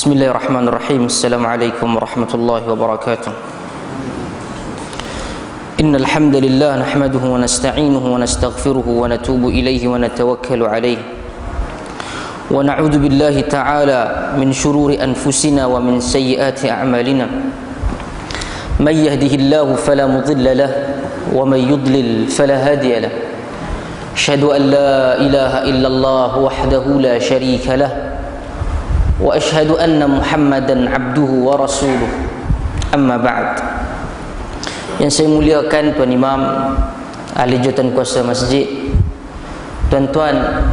Bismillahirrahmanirrahim. Assalamualaikum warahmatullahi wabarakatuh. Innal hamdalillah nahmaduhu wa nasta'inuhu wa nastaghfiruhu wa natubu ilayhi wa natawakkalu alayhi wa na'udzu billahi ta'ala min shururi anfusina wa min sayyiati a'malina. May yahdihillahu fala mudilla lahu wa may yudlil fala hadiya lahu. Asyhadu an la ilaha illallah wahdahu la syarika lahu wa asyhadu anna Muhammadan abduhu wa rasuluh. Amma ba'd. Yang saya muliakan Tuan Imam, ahli jawatan kuasa masjid, tuan-tuan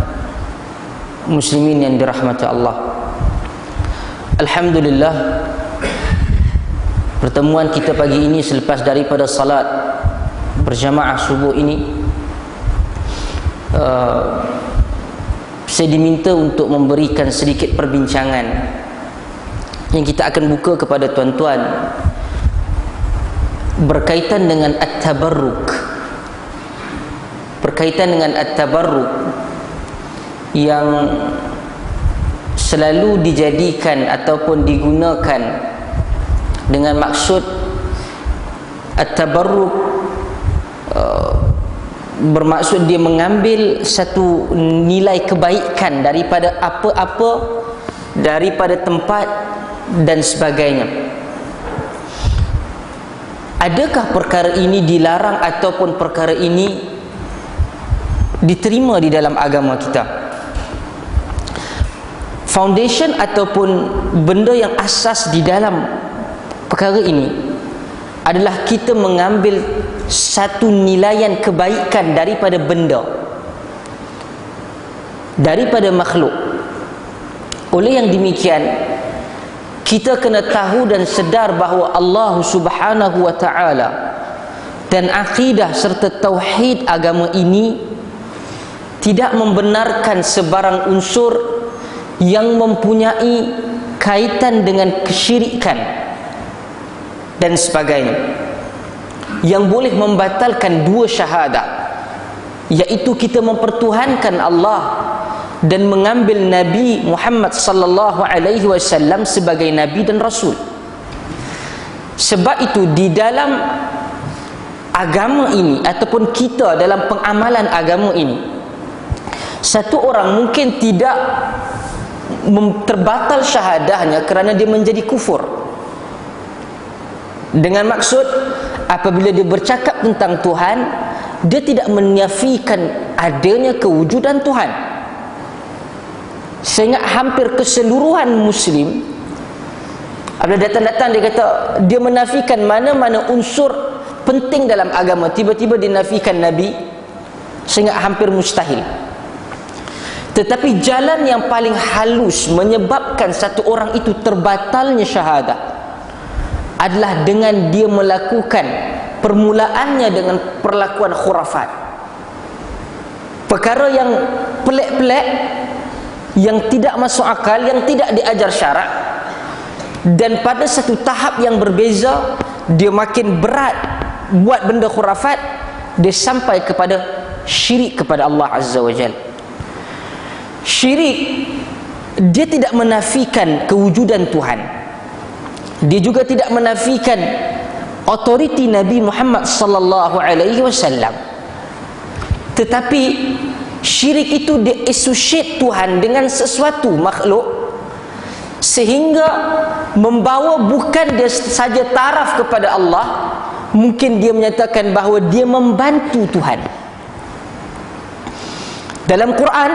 muslimin yang dirahmati Allah, alhamdulillah, pertemuan kita pagi ini selepas daripada salat berjamaah subuh ini, saya diminta untuk memberikan sedikit perbincangan yang kita akan buka kepada tuan-tuan berkaitan dengan at-tabarruk, berkaitan dengan at-tabarruk yang selalu dijadikan ataupun digunakan dengan maksud at-tabarruk, bermaksud dia mengambil satu nilai kebaikan daripada apa-apa, daripada tempat dan sebagainya. Adakah perkara ini dilarang ataupun perkara ini diterima di dalam agama kita? Foundation ataupun benda yang asas di dalam perkara ini adalah kita mengambil satu nilaian kebaikan daripada benda, daripada makhluk. Oleh yang demikian, kita kena tahu dan sedar bahawa Allah Subhanahu wa ta'ala dan akidah serta tauhid agama ini tidak membenarkan sebarang unsur yang mempunyai kaitan dengan kesyirikan dan sebagainya, yang boleh membatalkan dua syahadat, iaitu kita mempertuhankan Allah dan mengambil Nabi Muhammad sallallahu alaihi wasallam sebagai nabi dan rasul. Sebab itu di dalam agama ini ataupun kita dalam pengamalan agama ini, satu orang mungkin tidak terbatal syahadahnya kerana dia menjadi kufur. Dengan maksud, apabila dia bercakap tentang Tuhan, dia tidak menafikan adanya kewujudan Tuhan. Sehingga hampir keseluruhan Muslim, apabila datang-datang dia kata dia menafikan mana-mana unsur penting dalam agama, tiba-tiba dinafikan Nabi, sehingga hampir mustahil. Tetapi jalan yang paling halus menyebabkan satu orang itu terbatalnya syahadah adalah dengan dia melakukan permulaannya dengan perlakuan khurafat, perkara yang pelik-pelik, yang tidak masuk akal, yang tidak diajar syarak, dan pada satu tahap yang berbeza dia makin berat buat benda khurafat, dia sampai kepada syirik kepada Allah Azza wa Jalla. Syirik, dia tidak menafikan kewujudan Tuhan, dia juga tidak menafikan otoriti Nabi Muhammad sallallahu alaihi wasallam. Tetapi syirik itu dia associate Tuhan dengan sesuatu makhluk, sehingga membawa bukan dia saja taraf kepada Allah, mungkin dia menyatakan bahawa dia membantu Tuhan. Dalam Quran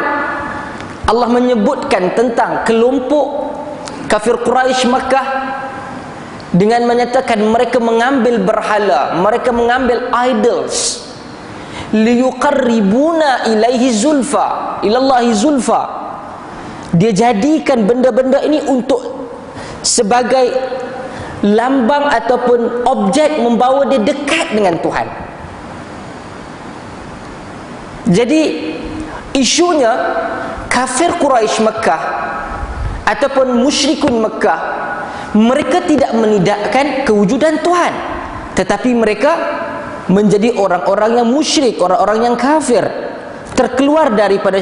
Allah menyebutkan tentang kelompok kafir Quraisy Makkah dengan menyatakan mereka mengambil berhala, mereka mengambil idols, liyuqarribuna ilaihi zulfa, ilallahi zulfa. Dia jadikan benda-benda ini untuk sebagai lambang ataupun objek membawa dia dekat dengan Tuhan. Jadi isunya kafir Quraisy Mekah ataupun musyrikun Mekah, mereka tidak menidakkan kewujudan Tuhan, tetapi mereka menjadi orang-orang yang musyrik, orang-orang yang kafir, terkeluar daripada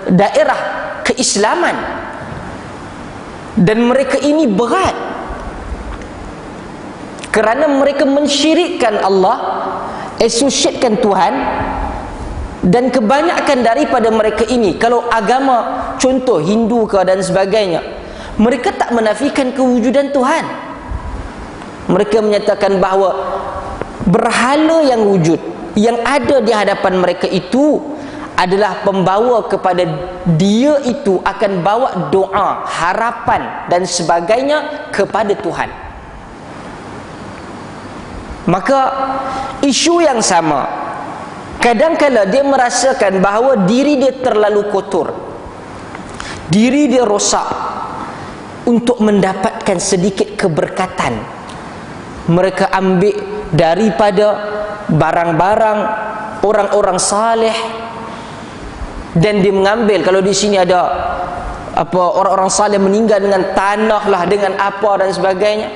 daerah keislaman. Dan mereka ini berat kerana mereka mensyirikkan Allah, associatekan Tuhan. Dan kebanyakan daripada mereka ini, kalau agama contoh Hindu ke dan sebagainya, mereka tak menafikan kewujudan Tuhan. Mereka menyatakan bahawa berhala yang wujud, yang ada di hadapan mereka itu adalah pembawa kepada dia itu akan bawa doa, harapan dan sebagainya kepada Tuhan. Maka isu yang sama, kadang-kala dia merasakan bahawa diri dia terlalu kotor, diri dia rosak. Untuk mendapatkan sedikit keberkatan, mereka ambil daripada barang-barang orang-orang saleh, dan dia mengambil, kalau di sini ada apa, orang-orang saleh meninggal dengan tanah lah, dengan apa dan sebagainya.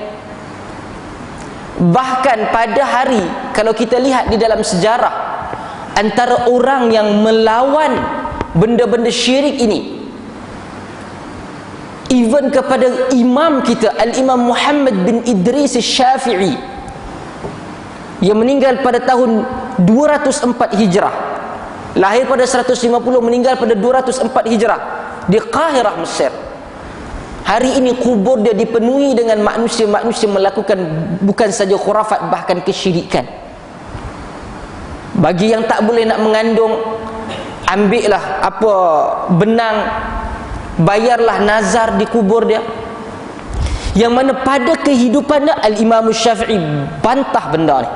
Bahkan pada hari, kalau kita lihat di dalam sejarah, antara orang yang melawan benda-benda syirik ini, even kepada imam kita Al-Imam Muhammad bin Idris Syafi'i, yang meninggal pada tahun 204 Hijrah, lahir pada 150, meninggal pada 204 Hijrah di Qahirah, Mesir. Hari ini kubur dia dipenuhi dengan manusia-manusia melakukan bukan saja khurafat, bahkan kesyirikan. Bagi yang tak boleh nak mengandung, ambillah apa benang, bayarlah nazar di kubur dia. Yang mana pada kehidupan dia, Al-Imam Syafi'i bantah benda ni.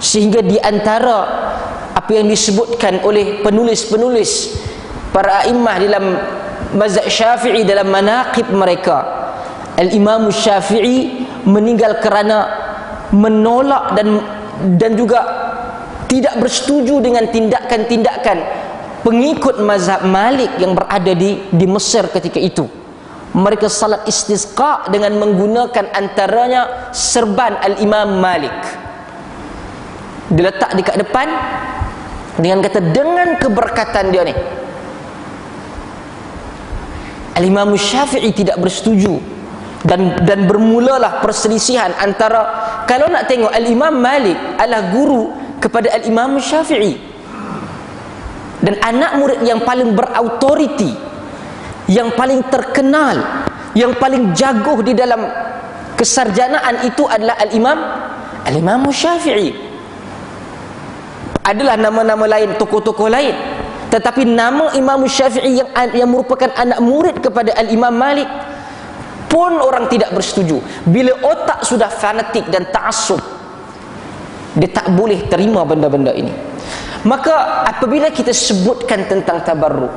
Sehingga di antara apa yang disebutkan oleh penulis-penulis para a'immah dalam mazhab Syafi'i, dalam manaqib mereka, Al-Imam Syafi'i meninggal kerana menolak dan juga tidak bersetuju dengan tindakan-tindakan pengikut mazhab Malik yang berada di Mesir ketika itu. Mereka salat istisqa dengan menggunakan antaranya serban Al-Imam Malik. Diletak di kat depan dengan kata, dengan keberkatan dia ni. Al-Imam Syafi'i tidak bersetuju, dan bermulalah perselisihan antara, kalau nak tengok, Al-Imam Malik adalah guru kepada Al-Imam Syafi'i, dan anak murid yang paling berautoriti, yang paling terkenal, yang paling jago di dalam kesarjanaan itu adalah Al-Imam Syafi'i. Adalah nama-nama lain, tokoh-tokoh lain, tetapi nama Imam Syafi'i yang merupakan anak murid kepada Al-Imam Malik pun orang tidak bersetuju. Bila otak sudah fanatik dan ta'assub, dia tak boleh terima benda-benda ini. Maka apabila kita sebutkan tentang tabarruk,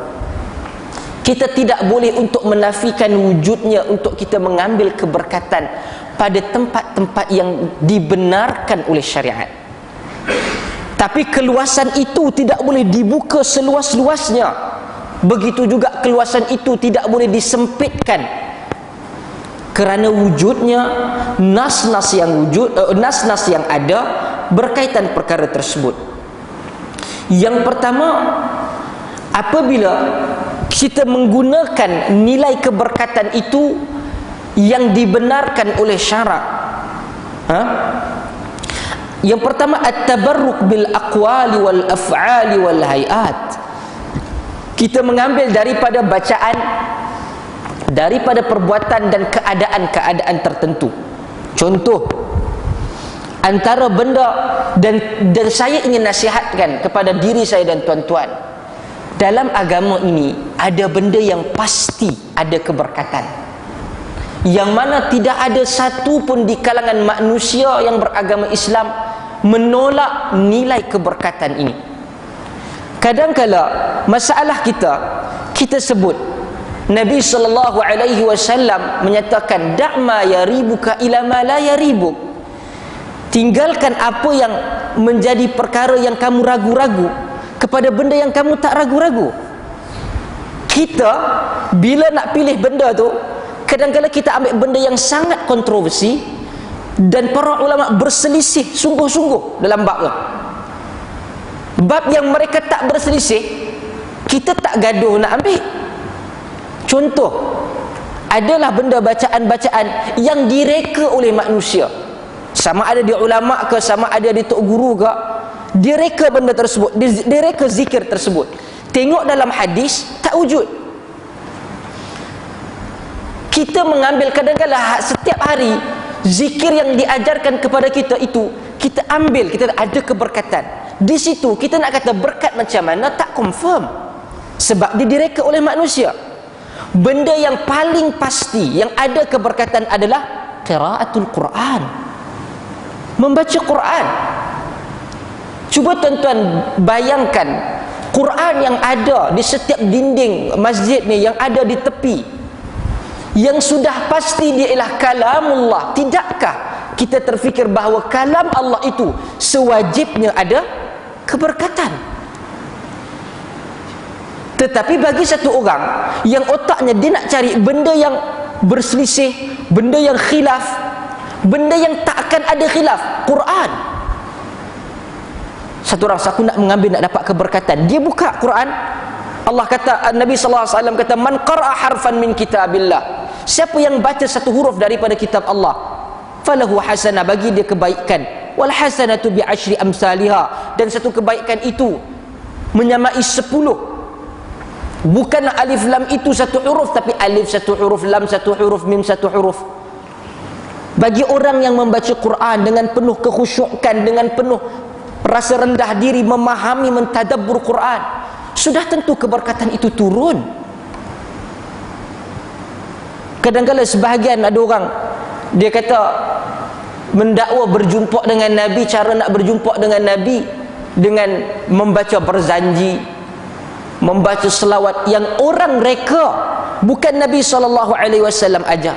kita tidak boleh untuk menafikan wujudnya, untuk kita mengambil keberkatan pada tempat-tempat yang dibenarkan oleh syariat. Tapi keluasan itu tidak boleh dibuka seluas-luasnya. Begitu juga keluasan itu tidak boleh disempitkan, kerana wujudnya nas-nas yang ada berkaitan perkara tersebut. Yang pertama, apabila kita menggunakan nilai keberkatan itu yang dibenarkan oleh syarak, yang pertama, at-tabarruk bil aqwali wal af'ali wal hayat. Kita mengambil daripada bacaan, daripada perbuatan dan keadaan-keadaan tertentu. Contoh, antara benda, dan saya ingin nasihatkan kepada diri saya dan tuan-tuan, dalam agama ini ada benda yang pasti ada keberkatan, yang mana tidak ada satu pun di kalangan manusia yang beragama Islam menolak nilai keberkatan ini. Kadang-kala masalah kita sebut, Nabi SAW menyatakan, da'ma yaribuka ila ma la yaribuk. Tinggalkan apa yang menjadi perkara yang kamu ragu-ragu kepada benda yang kamu tak ragu-ragu. Kita bila nak pilih benda tu, kadang-kadang kita ambil benda yang sangat kontroversi, dan para ulama berselisih sungguh-sungguh dalam bab tu. Bab yang mereka tak berselisih, kita tak gaduh nak ambil. Contoh, adalah benda bacaan-bacaan yang direka oleh manusia. Sama ada dia ulama ke, sama ada dia tok guru ke, dia reka benda tersebut, dia reka zikir tersebut. Tengok dalam hadis, tak wujud. Kita mengambil kadang-kadang setiap hari zikir yang diajarkan kepada kita itu, kita ambil, kita ada keberkatan. Di situ kita nak kata berkat macam mana, tak confirm. Sebab dia direka oleh manusia. Benda yang paling pasti yang ada keberkatan adalah qiraatul Quran, membaca Quran. Cuba tuan-tuan bayangkan Quran yang ada di setiap dinding masjid ni, yang ada di tepi, yang sudah pasti dia ialah kalamullah. Tidakkah kita terfikir bahawa kalam Allah itu sewajibnya ada keberkatan? Tetapi bagi satu orang yang otaknya dia nak cari benda yang berselisih, benda yang khilaf, benda yang tak akan ada khilaf, Quran. Satu orang, aku nak mengambil, nak dapat keberkatan, dia buka Quran. Allah kata, Nabi SAW kata, man qara'a harfan min kitabillah, siapa yang baca satu huruf daripada kitab Allah, falahu hasanah, bagi dia kebaikan, wal hasanatu bi asyri amsalihah, dan satu kebaikan itu menyamai 10. Bukan alif lam itu satu huruf, tapi alif satu huruf, lam satu huruf, mim satu huruf. Bagi orang yang membaca Quran dengan penuh kekhusyukan, dengan penuh rasa rendah diri, memahami, mentadabbur Quran, sudah tentu keberkatan itu turun. Kadang-kadang sebahagian ada orang, dia kata mendakwa berjumpa dengan Nabi, cara nak berjumpa dengan Nabi dengan membaca berzanji, membaca selawat yang orang reka, bukan Nabi SAW ajar.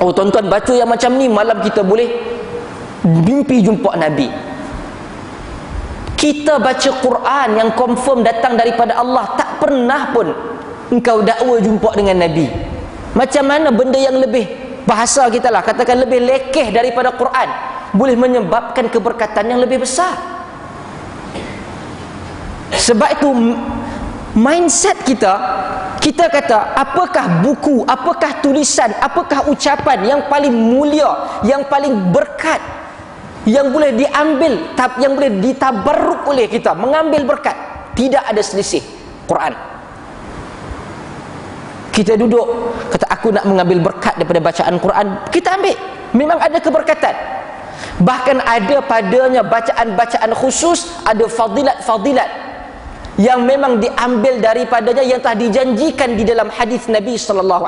Oh tuan-tuan, baca yang macam ni, malam kita boleh mimpi jumpa Nabi. Kita baca Quran yang confirm datang daripada Allah, tak pernah pun engkau dakwa jumpa dengan Nabi. Macam mana benda yang lebih, bahasa kita lah, katakan lebih lekeh daripada Quran, boleh menyebabkan keberkatan yang lebih besar? Sebab itu mindset kita, kita kata apakah buku, apakah tulisan, apakah ucapan yang paling mulia, yang paling berkat, yang boleh diambil, yang boleh ditabarruk oleh kita, mengambil berkat. Tidak ada selisih, Quran. Kita duduk, kata aku nak mengambil berkat daripada bacaan Quran, kita ambil, memang ada keberkatan. Bahkan ada padanya bacaan-bacaan khusus, ada fadilat-fadilat yang memang diambil daripadanya, yang telah dijanjikan di dalam hadis Nabi SAW.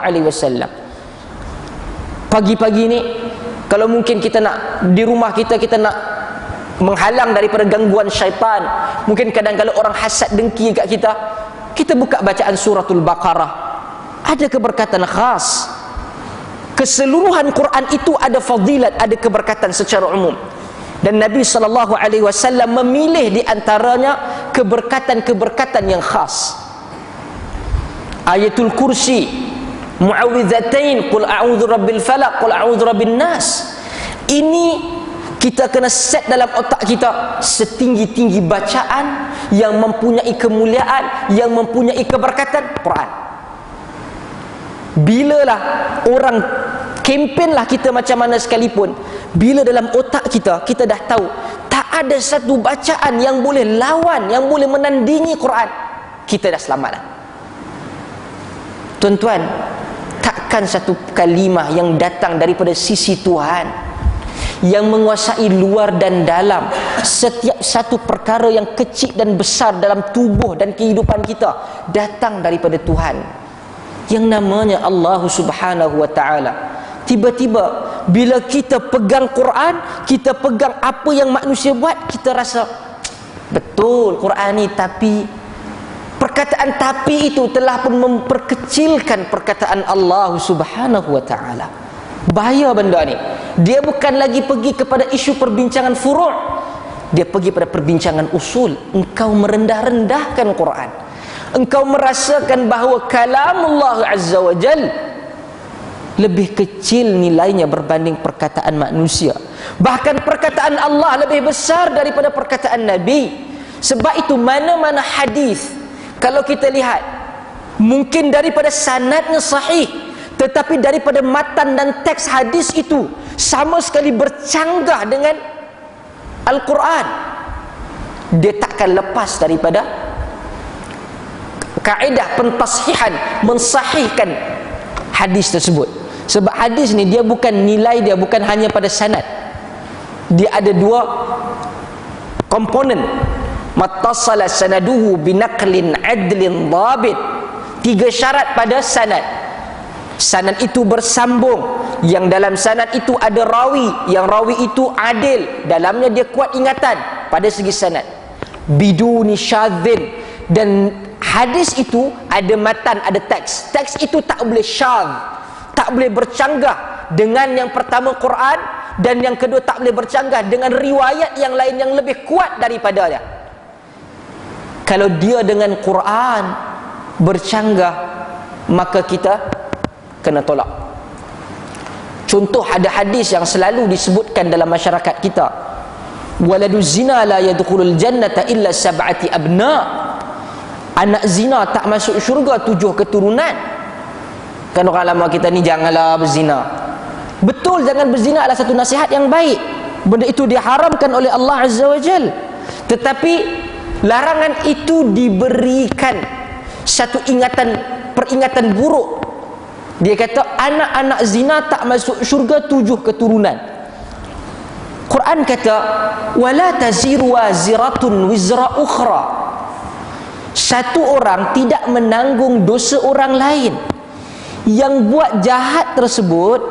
Pagi-pagi ni, kalau mungkin kita nak di rumah kita, kita nak menghalang daripada gangguan syaitan, mungkin kadang-kadang orang hasad dengki kat kita, kita buka bacaan suratul Baqarah, ada keberkatan khas. Keseluruhan Quran itu ada fadilat, ada keberkatan secara umum. Dan Nabi SAW memilih di antaranya keberkatan-keberkatan yang khas. Ayatul Kursi, Mu'awwidzatain, Qul a'udzu rabbil falaq, Qul a'udzu rabbin nas. Ini kita kena set dalam otak kita, setinggi-tinggi bacaan yang mempunyai kemuliaan, yang mempunyai keberkatan, Quran. Bilalah orang kempen lah kita macam mana sekalipun, bila dalam otak kita, kita dah tahu tak ada satu bacaan yang boleh lawan, yang boleh menandingi Quran, kita dah selamat lah. Tuan-tuan, takkan satu kalimah yang datang daripada sisi Tuhan, yang menguasai luar dan dalam, setiap satu perkara yang kecil dan besar dalam tubuh dan kehidupan kita, datang daripada Tuhan, yang namanya Allah Subhanahu wa ta'ala. Tiba-tiba bila kita pegang Quran, kita pegang apa yang manusia buat, kita rasa betul Quran ni, tapi perkataan tapi itu telah pun memperkecilkan perkataan Allah Subhanahu wa ta'ala. Bahaya benda ni. Dia bukan lagi pergi kepada isu perbincangan furu', dia pergi pada perbincangan usul. Engkau merendah-rendahkan Quran, engkau merasakan bahawa kalamullah azza wa jal lebih kecil nilainya berbanding perkataan manusia. Bahkan perkataan Allah lebih besar daripada perkataan Nabi. Sebab itu mana-mana hadis, kalau kita lihat mungkin daripada sanadnya sahih, tetapi daripada matan dan teks hadis itu sama sekali bercanggah dengan Al-Quran, dia takkan lepas daripada kaedah pentashihan, mensahihkan hadis tersebut. Sebab hadis ni dia bukan nilai, dia bukan hanya pada sanad, dia ada dua komponen. Mattasala sanaduhu binaqlin adlin dhabit. 3 syarat pada sanad. Sanad itu bersambung, yang dalam sanad itu ada rawi, yang rawi itu adil, dalamnya dia kuat ingatan pada segi sanad, biduni syadzin. Dan hadis itu ada matan, ada teks. Teks itu tak boleh syadz, tak boleh bercanggah dengan yang pertama Quran, dan yang kedua tak boleh bercanggah dengan riwayat yang lain yang lebih kuat daripadanya. Kalau dia dengan Quran bercanggah, maka kita kena tolak. Contoh, ada hadis yang selalu disebutkan dalam masyarakat kita, waladu zina la yadkhulul jannata illa sab'ati abna. Anak zina tak masuk syurga 7 keturunan. Kan orang lama kita ni, janganlah berzina. Betul, jangan berzina adalah satu nasihat yang baik. Benda itu diharamkan oleh Allah Azza wa Jal. Tetapi larangan itu diberikan satu peringatan buruk. Dia kata anak-anak zina tak masuk syurga 7 keturunan. Quran kata wala taziru waziratun wizra ukhra. Satu orang tidak menanggung dosa orang lain. Yang buat jahat tersebut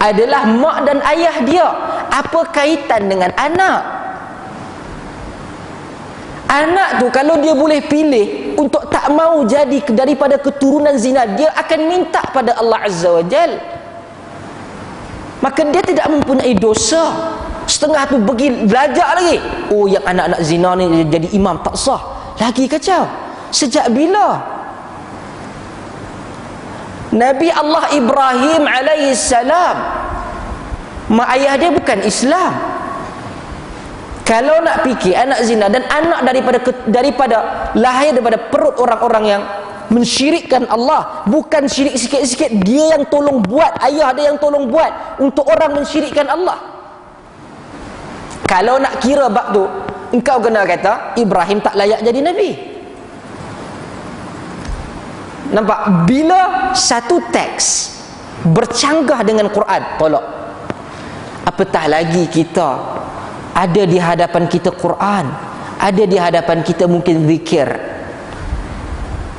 adalah mak dan ayah dia. Apa kaitan dengan anak? Anak tu kalau dia boleh pilih untuk tak mau jadi daripada keturunan zina, dia akan minta pada Allah Azza wa Jal. Maka dia tidak mempunyai dosa. Setengah tu pergi belajar lagi. Oh, yang anak-anak zina ni jadi imam tak sah. Lagi kacau. Sejak bila Nabi Allah Ibrahim alaihissalam, mak ayah dia bukan Islam. Kalau nak fikir anak zina dan anak daripada lahir daripada perut orang-orang yang mensyirikkan Allah, bukan syirik sikit-sikit, dia yang tolong buat, ayah dia yang tolong buat untuk orang mensyirikkan Allah. Kalau nak kira bab tu, engkau kena kata Ibrahim tak layak jadi Nabi. Nampak? Bila satu teks bercanggah dengan Quran, tolak. Apatah lagi kita ada di hadapan kita Quran, ada di hadapan kita mungkin zikir.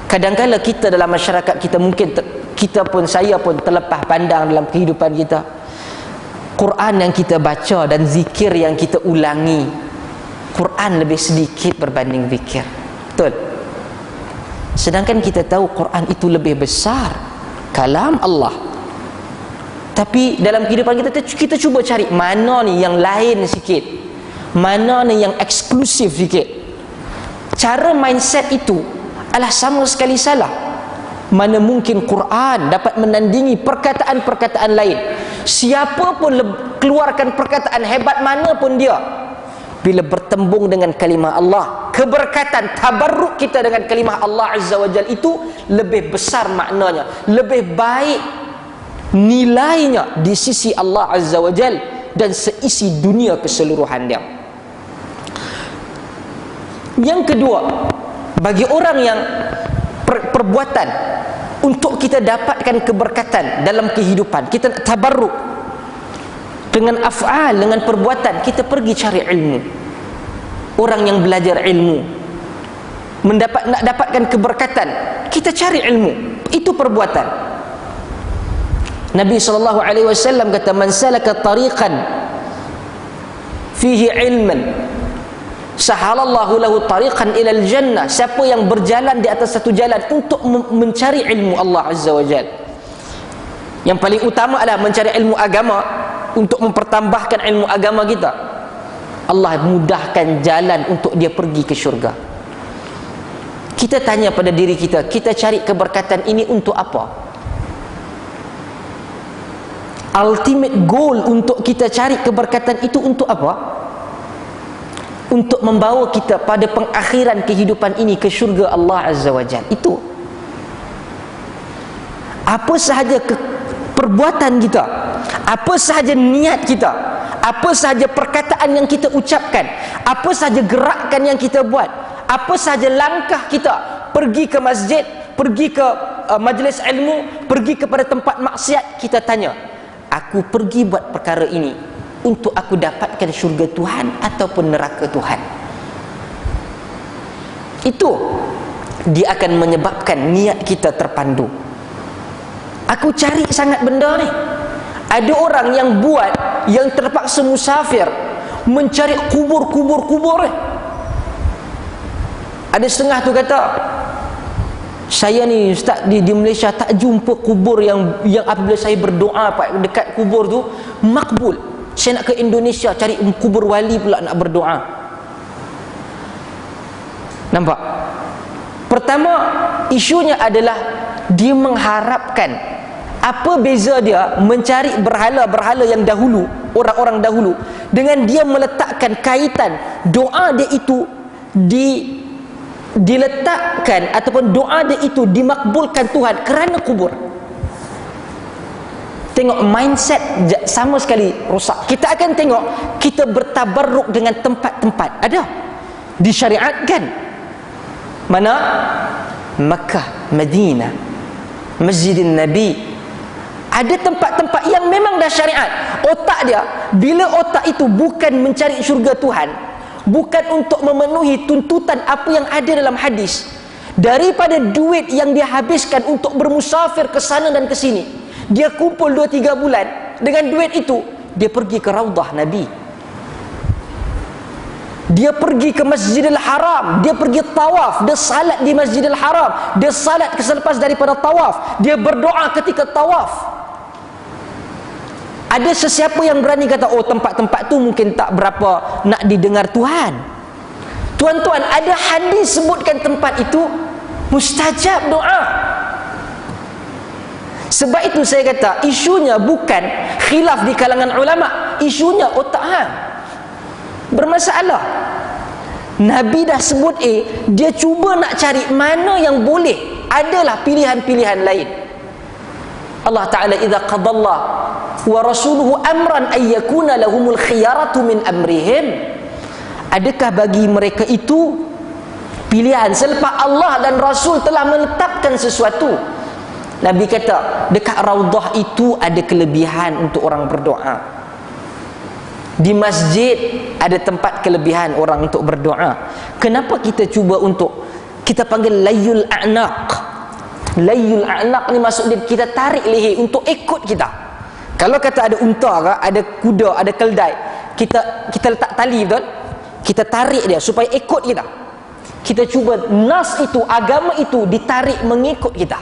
Kadang-kala kita dalam masyarakat kita mungkin kita pun, saya pun terlepas pandang dalam kehidupan kita. Quran yang kita baca dan zikir yang kita ulangi, Quran lebih sedikit berbanding zikir. Betul? Sedangkan kita tahu Quran itu lebih besar, kalam Allah. Tapi dalam kehidupan kita cuba cari mana ni yang lain sikit, mana ni yang eksklusif sikit. Cara mindset itu adalah sama sekali salah. Mana mungkin Quran dapat menandingi perkataan-perkataan lain. Siapa pun keluarkan perkataan hebat mana pun dia, bila bertembung dengan kalimah Allah, keberkatan tabarruk kita dengan kalimah Allah Azza wa Jal itu lebih besar maknanya, lebih baik nilainya di sisi Allah Azza wa Jal dan seisi dunia keseluruhannya. Yang kedua, bagi orang yang perbuatan untuk kita dapatkan keberkatan dalam kehidupan, kita nak tabarruk dengan af'al, dengan perbuatan, kita pergi cari ilmu. Orang yang belajar ilmu nak dapatkan keberkatan, kita cari ilmu, itu perbuatan. Nabi SAW kata, man salaka tariqan fihi ilman sahalallahu lahu tariqan ilal jannah. Siapa yang berjalan di atas satu jalan untuk mencari ilmu Allah Azza wa Jal, yang paling utama adalah mencari ilmu agama, untuk mempertambahkan ilmu agama kita, Allah mudahkan jalan untuk dia pergi ke syurga. Kita tanya pada diri kita, kita cari keberkatan ini untuk apa? Ultimate goal untuk kita cari keberkatan itu untuk apa? Untuk membawa kita pada pengakhiran kehidupan ini ke syurga Allah Azza wa Jalla. Itu. apa sahaja perbuatan kita, apa sahaja niat kita, apa sahaja perkataan yang kita ucapkan, apa sahaja gerakan yang kita buat, apa sahaja langkah kita, pergi ke masjid, pergi ke majlis ilmu, pergi kepada tempat maksiat, kita tanya, aku pergi buat perkara ini untuk aku dapatkan syurga Tuhan ataupun neraka Tuhan? Itu dia akan menyebabkan niat kita terpandu. Aku cari sangat benda ni. Ada orang yang buat, yang terpaksa musafir mencari kubur ni. Ada setengah tu kata, saya ni ustaz di Malaysia tak jumpa kubur yang apabila saya berdoa pak dekat kubur tu makbul. Saya nak ke Indonesia cari kubur wali pula nak berdoa. Nampak? Pertama, isunya adalah dia mengharapkan. Apa beza dia mencari berhala-berhala yang dahulu, orang-orang dahulu, dengan dia meletakkan kaitan doa dia itu diletakkan ataupun doa dia itu dimakbulkan Tuhan kerana kubur. Tengok mindset sama sekali rosak. Kita akan tengok kita bertabarruk dengan tempat-tempat, ada disyariatkan. Mana? Makkah, Madinah, Masjidin Nabi. Ada tempat-tempat yang memang dah syariat. Otak dia, bila otak itu bukan mencari syurga Tuhan, bukan untuk memenuhi tuntutan apa yang ada dalam hadis, daripada duit yang dia habiskan untuk bermusafir ke sana dan ke sini, dia kumpul 2-3 bulan, dengan duit itu dia pergi ke Raudah Nabi, dia pergi ke Masjidil Haram, dia pergi tawaf, dia salat di Masjidil Haram, dia salat selepas daripada tawaf, dia berdoa ketika tawaf. Ada sesiapa yang berani kata, oh tempat-tempat tu mungkin tak berapa nak didengar Tuhan. Tuan-tuan, ada hadis sebutkan tempat itu mustajab doa. Sebab itu saya kata, isunya bukan khilaf di kalangan ulama, isunya otak hang bermasalah. Nabi dah sebut dia cuba nak cari mana yang boleh. Adalah pilihan-pilihan lain. Allah Ta'ala idza qadallah wa rasuluhu amran ay yakuna lahumul khiyaratu min amrihim. Adakah bagi mereka itu pilihan selepas Allah dan Rasul telah menetapkan sesuatu? Nabi kata dekat Raudah itu ada kelebihan untuk orang berdoa. Di masjid ada tempat kelebihan orang untuk berdoa. Kenapa kita cuba untuk, kita panggil layul a'naq. Layul a'naq ni maksud dia kita tarik leher untuk ikut kita. Kalau kata ada unta ke, ada kuda, ada keldai, kita letak tali, betul? Kita tarik dia supaya ikut kita. Kita cuba nas itu, agama itu ditarik mengikut kita.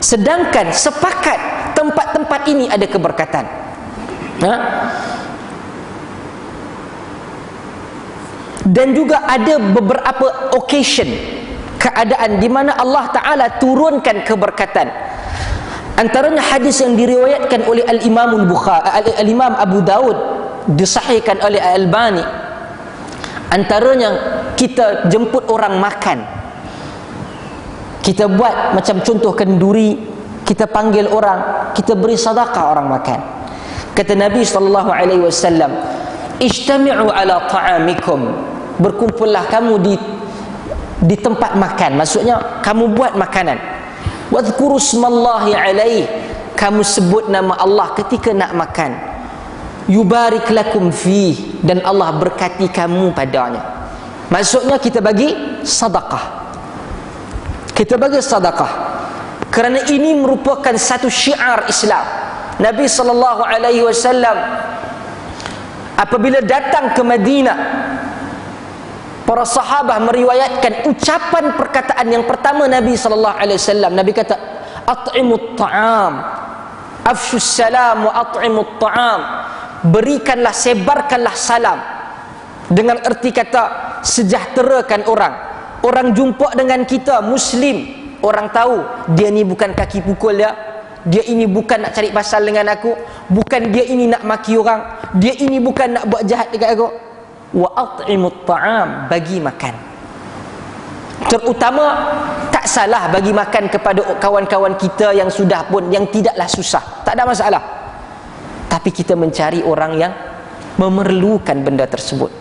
Sedangkan sepakat tempat-tempat ini ada keberkatan. Dan juga ada beberapa occasion, keadaan di mana Allah Ta'ala turunkan keberkatan. Antaranya hadis yang diriwayatkan oleh Al-Imam Abu Daud, disahihkan oleh Al-Albani. Antaranya kita jemput orang makan, kita buat macam contoh kenduri, kita panggil orang, kita beri sedekah orang makan. Kata Nabi SAW, ijtami'u ala ta'amikum, berkumpullah kamu di tempat makan. Maksudnya kamu buat makanan. Wadhkuru smallahi alaih, kamu sebut nama Allah ketika nak makan. Yubarik lakum fih, dan Allah berkati kamu padanya. Maksudnya kita bagi sedekah. Kita bagi sedekah kerana ini merupakan satu syiar Islam. Nabi SAW apabila datang ke Madinah, para sahabat meriwayatkan ucapan perkataan yang pertama Nabi SAW. Nabi kata, at'imut ta'am, afshus salam wa at'imut ta'am. Berikanlah, sebarkanlah salam, dengan erti kata sejahterakan orang. Orang jumpa dengan kita Muslim, orang tahu dia ni bukan kaki pukul dia ini bukan nak cari pasal dengan aku, bukan dia ini nak maki orang, dia ini bukan nak buat jahat dekat aku. Wa at'imut ta'am, bagi makan. Terutama tak salah bagi makan kepada kawan-kawan kita yang sudah pun, yang tidaklah susah, tak ada masalah. Tapi kita mencari orang yang memerlukan benda tersebut,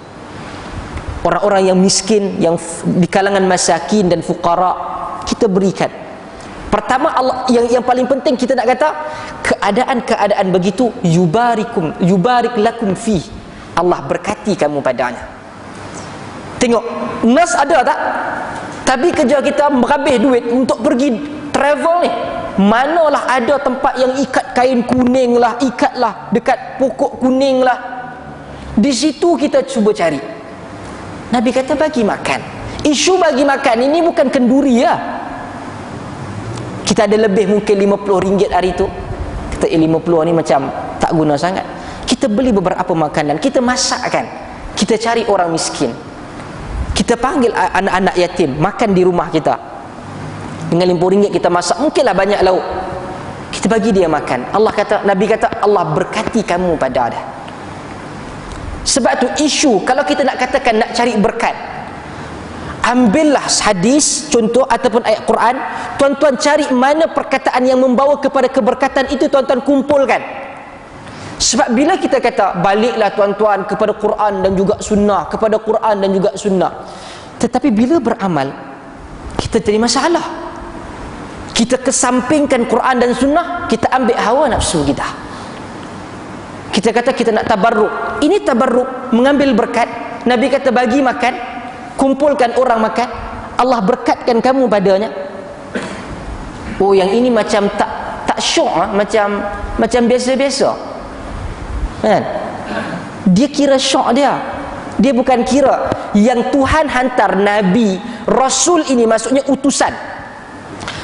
orang-orang yang miskin, yang di kalangan masakin dan fuqara, kita berikan. Pertama, Allah yang paling penting kita nak kata, keadaan-keadaan begitu yubarik lakum fi, Allah berkati kamu padanya. Tengok, nas ada tak? Tapi kerja kita berhabis duit untuk pergi travel ni. Manalah ada tempat yang ikat kain kuning lah, ikatlah dekat pokok kuning lah. Di situ kita cuba cari. Nabi kata bagi makan. Isu bagi makan ini bukan kenduri ya. Kita ada lebih mungkin RM50 hari tu. Kita 50 ni macam tak guna sangat. Kita beli beberapa makanan, kita masakkan. Kita cari orang miskin. Kita panggil anak-anak yatim makan di rumah kita. Dengan RM50 kita masak, mungkinlah banyak lauk. Kita bagi dia makan. Allah kata, Nabi kata, Allah berkati kamu pada dia. Sebab tu isu, kalau kita nak katakan nak cari berkat, ambillah hadis contoh ataupun ayat Quran, tuan-tuan cari mana perkataan yang membawa kepada keberkatan itu, tuan-tuan kumpulkan. Sebab bila kita kata baliklah tuan-tuan kepada Quran dan juga sunnah, kepada Quran dan juga sunnah, tetapi bila beramal kita jadi masalah. Kita kesampingkan Quran dan sunnah, kita ambil hawa nafsu kita. Kita kata kita nak tabarruk. Ini tabarruk, mengambil berkat. Nabi kata bagi makan, kumpulkan orang makan, Allah berkatkan kamu padanya. Oh, yang ini macam tak syok, macam biasa-biasa. Kan? Dia kira syok dia. Dia bukan kira yang Tuhan hantar Nabi, Rasul ini maksudnya utusan.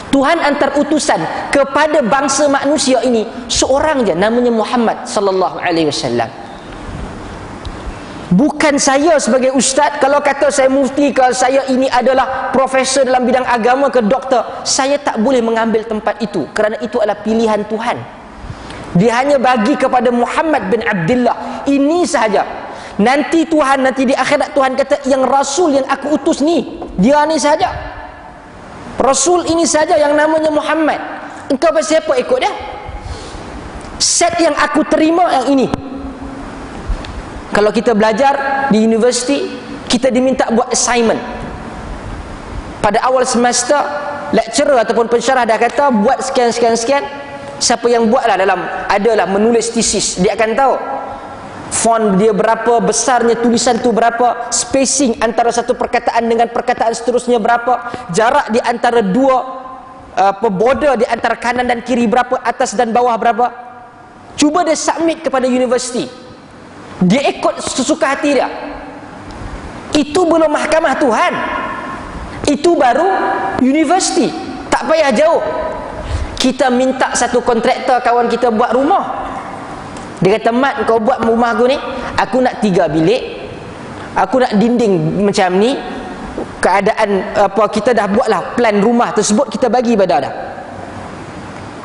Tuhan hantar utusan kepada bangsa manusia ini seorang je, namanya Muhammad sallallahu alaihi wasallam. Bukan saya sebagai ustaz, kalau kata saya mufti ke, saya ini adalah profesor dalam bidang agama ke doktor, saya tak boleh mengambil tempat itu, kerana itu adalah pilihan Tuhan. Dia hanya bagi kepada Muhammad bin Abdullah ini sahaja. Nanti Tuhan, nanti di akhirat Tuhan kata, yang Rasul yang aku utus ni, dia ni sahaja, Rasul ini saja yang namanya Muhammad. Engkau pasal apa ikut dia? Set yang aku terima yang ini. Kalau kita belajar di universiti, kita diminta buat assignment. Pada awal semester, lecturer ataupun pensyarah dah kata buat sekian. Siapa yang buatlah adalah menulis tesis, dia akan tahu font dia berapa, besarnya tulisan tu berapa, spacing antara satu perkataan dengan perkataan seterusnya berapa, jarak di antara dua border di antara kanan dan kiri berapa, atas dan bawah berapa. Cuba dia submit kepada universiti, dia ikut sesuka hati dia. Itu belum mahkamah Tuhan, itu baru universiti. Tak payah jauh. Kita minta satu kontraktor kawan kita buat rumah. Dia kata, Mat, kau buat rumah aku ni, aku nak 3 bilik, aku nak dinding macam ni. Keadaan apa, kita dah buatlah plan rumah tersebut, kita bagi pada dia.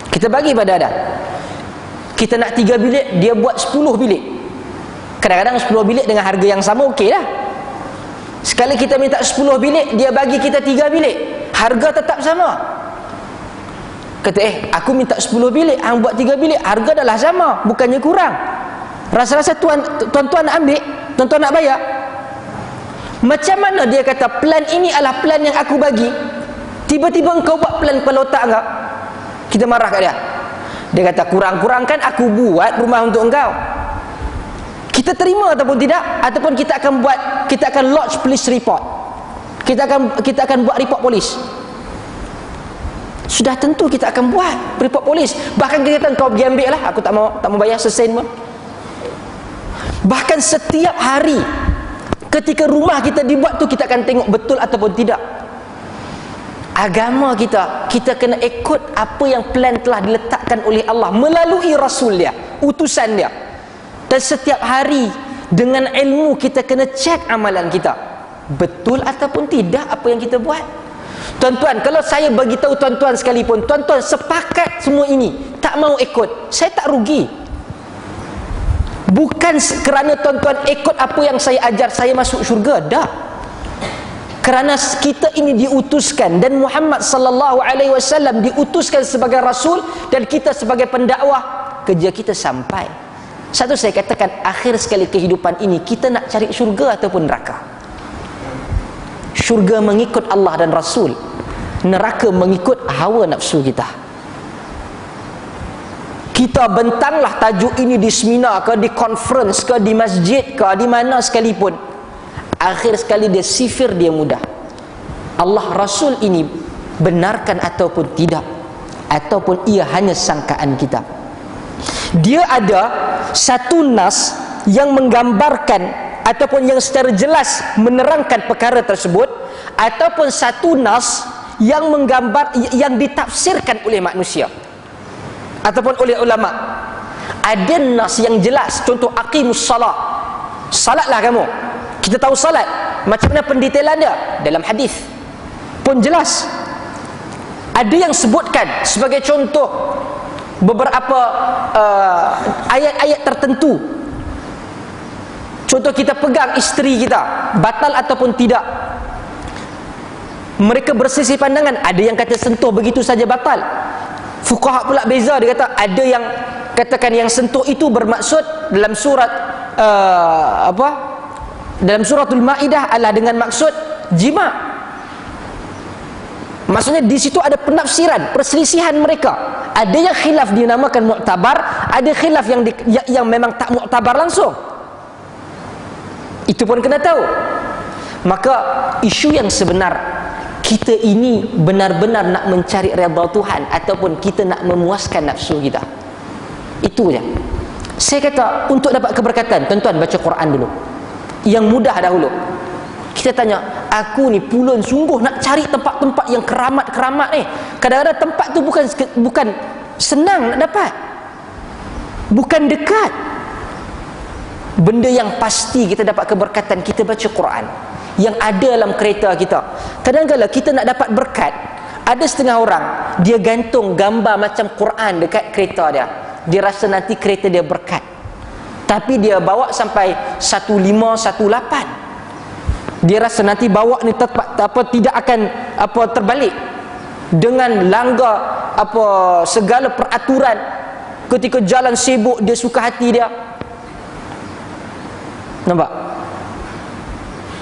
Kita bagi pada dia. Kita nak 3 bilik, dia buat 10 bilik. Kadang-kadang 10 bilik dengan harga yang sama, okey dah. Sekali kita minta 10 bilik, dia bagi kita 3 bilik, harga tetap sama. Kata, aku minta 10 bilik, hang buat 3 bilik, harga dah lah sama, bukannya kurang. Rasa-rasa tuan-tuan nak ambil, tuan-tuan nak bayar. Macam mana dia kata plan ini adalah plan yang aku bagi, tiba-tiba engkau buat plan kepala otak engkau? Kita marah kat dia. Dia kata, kurang-kurangkan aku buat rumah untuk engkau. Kita terima ataupun tidak, ataupun kita akan lodge police report. Kita akan buat report polis. Sudah tentu kita akan buat report polis. Bahkan kita kata, kau pergi ambil lah, aku tak mau bayar sesen pun. Bahkan setiap hari ketika rumah kita dibuat tu, kita akan tengok betul ataupun tidak. Agama kita kena ikut apa yang plan telah diletakkan oleh Allah melalui Rasul dia, utusan dia. Dan setiap hari dengan ilmu kita kena cek amalan kita, betul ataupun tidak apa yang kita buat. Tuan-tuan, kalau saya bagi tahu tuan-tuan sekalipun, tuan-tuan sepakat semua ini, tak mau ikut, saya tak rugi. Bukan kerana tuan-tuan ikut apa yang saya ajar, saya masuk syurga, dah. Kerana kita ini diutuskan, dan Muhammad sallallahu alaihi wasallam diutuskan sebagai rasul, dan kita sebagai pendakwah, kerja kita sampai. Satu saya katakan, akhir sekali kehidupan ini kita nak cari syurga ataupun neraka. Syurga mengikut Allah dan Rasul, neraka mengikut hawa nafsu kita. Kita bentanglah tajuk ini di seminar ke, di conference ke, di masjid ke, di mana sekalipun, akhir sekali dia sifir, dia mudah. Allah Rasul ini benarkan ataupun tidak, ataupun ia hanya sangkaan kita. Dia ada satu nas yang menggambarkan ataupun yang secara jelas menerangkan perkara tersebut, ataupun satu nas yang menggambar, yang ditafsirkan oleh manusia ataupun oleh ulama. Ada nas yang jelas, contoh aqimus salat, salatlah kamu. Kita tahu salat, macam mana pendetailan dia dalam hadis pun jelas. Ada yang sebutkan sebagai contoh beberapa ayat-ayat tertentu. Contoh, kita pegang isteri kita, batal ataupun tidak. Mereka berselisih pandangan. Ada yang kata sentuh begitu saja batal. Fuqaha pula beza, dia kata ada yang katakan yang sentuh itu bermaksud dalam surat dalam suratul Maidah adalah dengan maksud jima'. Maksudnya di situ ada penafsiran, perselisihan mereka. Ada yang khilaf dinamakan mu'tabar, ada khilaf yang memang tak mu'tabar langsung. Itu pun kena tahu. Maka isu yang sebenar, kita ini benar-benar nak mencari redha Tuhan ataupun kita nak memuaskan nafsu kita. Itu je. Saya kata, untuk dapat keberkatan, tuan-tuan baca Quran dulu. Yang mudah dahulu. Kita tanya, aku ni pulun sungguh nak cari tempat-tempat yang keramat-keramat ni. Kadang-kadang tempat tu bukan senang nak dapat, bukan dekat. Benda yang pasti kita dapat keberkatan, kita baca Quran yang ada dalam kereta kita. Kadang-kadang kita nak dapat berkat, ada setengah orang dia gantung gambar macam Quran dekat kereta dia, dia rasa nanti kereta dia berkat. Tapi dia bawa sampai 1518, dia rasa nanti bawa ni tidak akan terbalik dengan langgar segala peraturan. Ketika jalan sibuk dia suka hati dia. Nampak?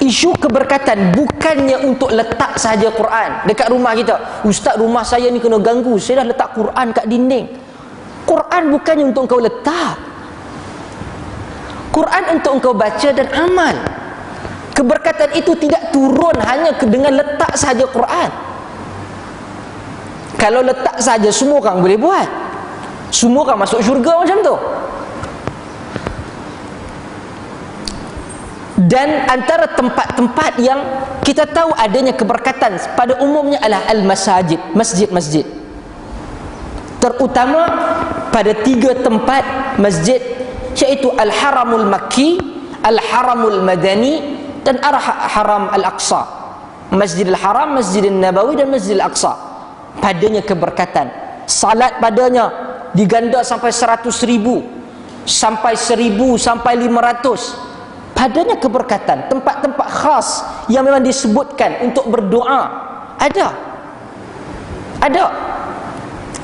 Isu keberkatan bukannya untuk letak sahaja Quran dekat rumah kita. Ustaz, rumah saya ni kena ganggu, saya dah letak Quran kat dinding. Quran bukannya untuk engkau letak. Quran untuk engkau baca dan amal. Keberkatan itu tidak turun hanya dengan letak sahaja Quran. Kalau letak saja semua orang boleh buat, semua orang masuk syurga macam tu. Dan antara tempat-tempat yang kita tahu adanya keberkatan pada umumnya adalah al-masajid, masjid-masjid. Terutama pada 3 tempat masjid, iaitu Al-Haramul Makki, Al-Haramul Madani, dan Haram Al-Aqsa. Masjidil Haram, Masjidil Nabawi, dan Masjidil Aqsa. Padanya keberkatan. Salat padanya diganda sampai 100,000, sampai 1,000, sampai 500. Padanya keberkatan. Tempat-tempat khas yang memang disebutkan untuk berdoa, ada.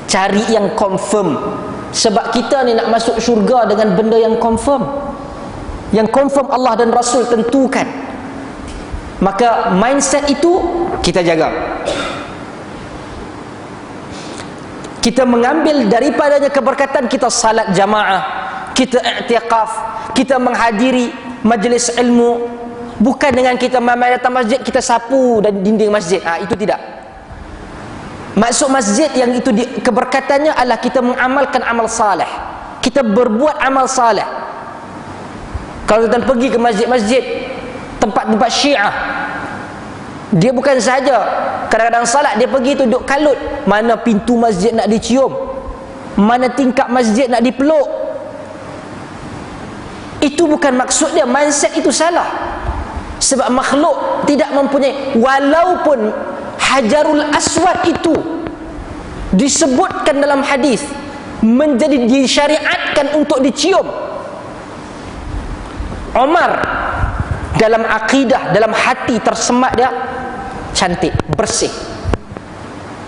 Cari yang confirm. Sebab kita ni nak masuk syurga dengan benda yang confirm, yang confirm Allah dan Rasul tentukan. Maka mindset itu kita jaga. Kita mengambil daripadanya keberkatan. Kita salat jamaah, kita i'tikaf, kita menghadiri majlis ilmu. Bukan dengan kita datang masjid kita sapu dan dinding masjid. Itu tidak. Maksud masjid yang itu keberkatannya adalah kita mengamalkan amal saleh, kita berbuat amal saleh. Kalau kita pergi ke masjid-masjid, tempat-tempat Syiah, dia bukan saja kadang-kadang salat, dia pergi duduk kalut. Mana pintu masjid nak dicium, mana tingkap masjid nak dipeluk. Itu bukan maksud dia. Mindset itu salah. Sebab makhluk tidak mempunyai, walaupun Hajarul Aswad itu disebutkan dalam hadis menjadi disyariatkan untuk dicium. Umar dalam akidah, dalam hati tersemat dia, cantik, bersih.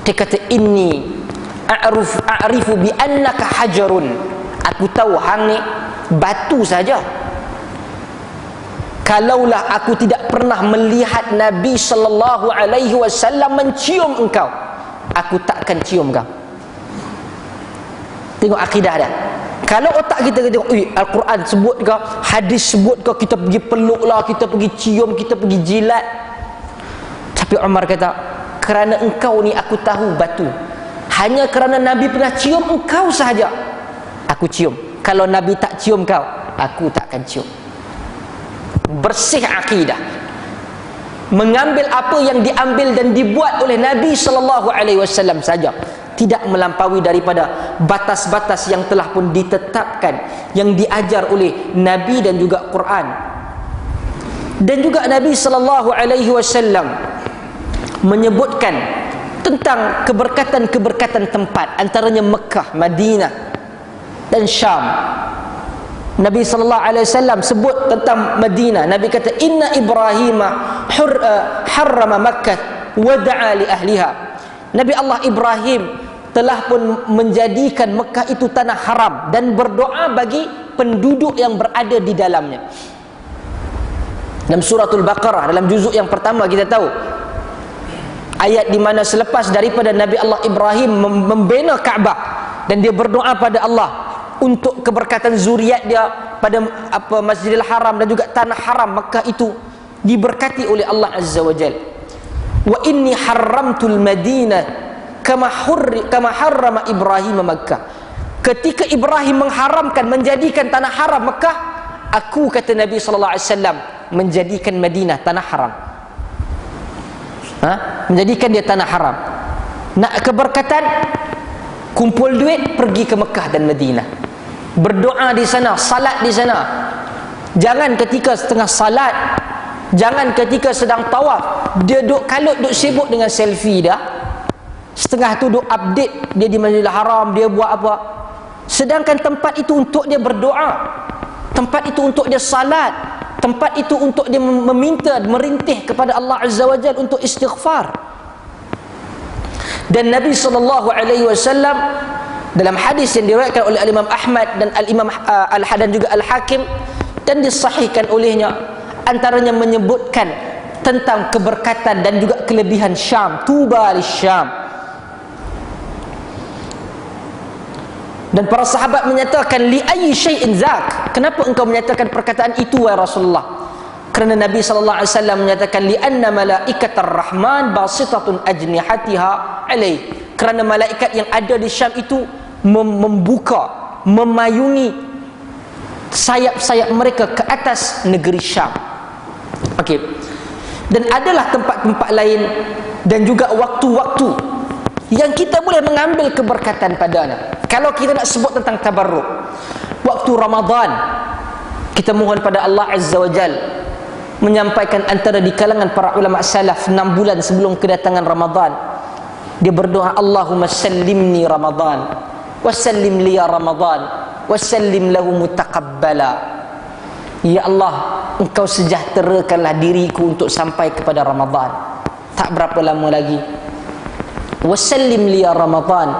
Dia kata, inni a'rifu bi annaka hajarun. Aku tahu hang ni batu saja. Kalaulah aku tidak pernah melihat Nabi sallallahu alaihi wasallam mencium engkau, aku takkan cium kau. Tengok akidah dia. Kalau otak kita tengok, Al-Quran sebut ke, hadis sebut ke, kita pergi peluk lah, kita pergi cium, kita pergi jilat. Tapi Umar kata, kerana engkau ni aku tahu batu. Hanya kerana Nabi pernah cium engkau sahaja, aku cium. Kalau Nabi tak cium kau, aku takkan cium. Bersih akidah. Mengambil apa yang diambil dan dibuat oleh Nabi sallallahu alaihi wasallam saja, tidak melampaui daripada batas-batas yang telah pun ditetapkan, yang diajar oleh Nabi dan juga Quran. Dan juga Nabi sallallahu alaihi wasallam menyebutkan tentang keberkatan-keberkatan tempat, antaranya Mekah, Madinah dan Syam. Nabi sallallahu alaihi wasallam sebut tentang Madinah. Nabi kata, inna Ibrahim harrama Makkah wa da'a li ahliha. Nabi Allah Ibrahim telah pun menjadikan Mekah itu tanah haram dan berdoa bagi penduduk yang berada di dalamnya. Dalam suratul Baqarah, dalam juzuk yang pertama, kita tahu ayat di mana selepas daripada Nabi Allah Ibrahim membina Kaabah dan dia berdoa pada Allah untuk keberkatan zuriat dia pada Masjidil Haram dan juga tanah haram Mekah itu diberkati oleh Allah Azza wa Jal. Wa inni haramtul Madinah kama harrama Ibrahim Makkah. Ketika Ibrahim mengharamkan, menjadikan tanah haram Mekah, aku, kata Nabi sallallahu alaihi wasallam, menjadikan Madinah tanah haram. Menjadikan dia tanah haram. Nak keberkatan, kumpul duit, pergi ke Mekah dan Madinah, berdoa di sana, salat di sana. Jangan ketika setengah salat, jangan ketika sedang tawaf, dia duk kalut, duk sibuk dengan selfie dah. Setengah tu duk update dia di Masjidil Haram, dia buat apa. Sedangkan tempat itu untuk dia berdoa, tempat itu untuk dia salat, tempat itu untuk dia meminta, merintih kepada Allah Azza wa Jalla untuk istighfar. Dan Nabi sallallahu alaihi wasallam dalam hadis yang diriwayatkan oleh Al-Imam Ahmad dan Al-Imam Al-Hadan juga Al-Hakim dan disahihkan olehnya, antaranya menyebutkan tentang keberkatan dan juga kelebihan Syam, tuba lisyam. Dan para sahabat menyatakan, li ayyi syai'in zak, kenapa engkau menyatakan perkataan itu wahai Rasulullah? Kerana Nabi sallallahu alaihi wasallam menyatakan, li anna malaikatar rahman basitatun ajnihatiha alaih, kerana malaikat yang ada di Syam itu membuka, memayungi sayap-sayap mereka ke atas negeri Syam. Okey. Dan adalah tempat-tempat lain dan juga waktu-waktu yang kita boleh mengambil keberkatan padanya. Kalau kita nak sebut tentang tabarruk, waktu Ramadan, kita mohon pada Allah Azza wa Jal menyampaikan antara di kalangan para ulama salaf 6 bulan sebelum kedatangan Ramadan, dia berdoa, Allahumma sallimni Ramadan wasallim liya Ramadan wasallim lahu mutaqabbala. Ya Allah, engkau sejahterakanlah diriku untuk sampai kepada Ramadan. Tak berapa lama lagi. Wasallim liya Ramadan.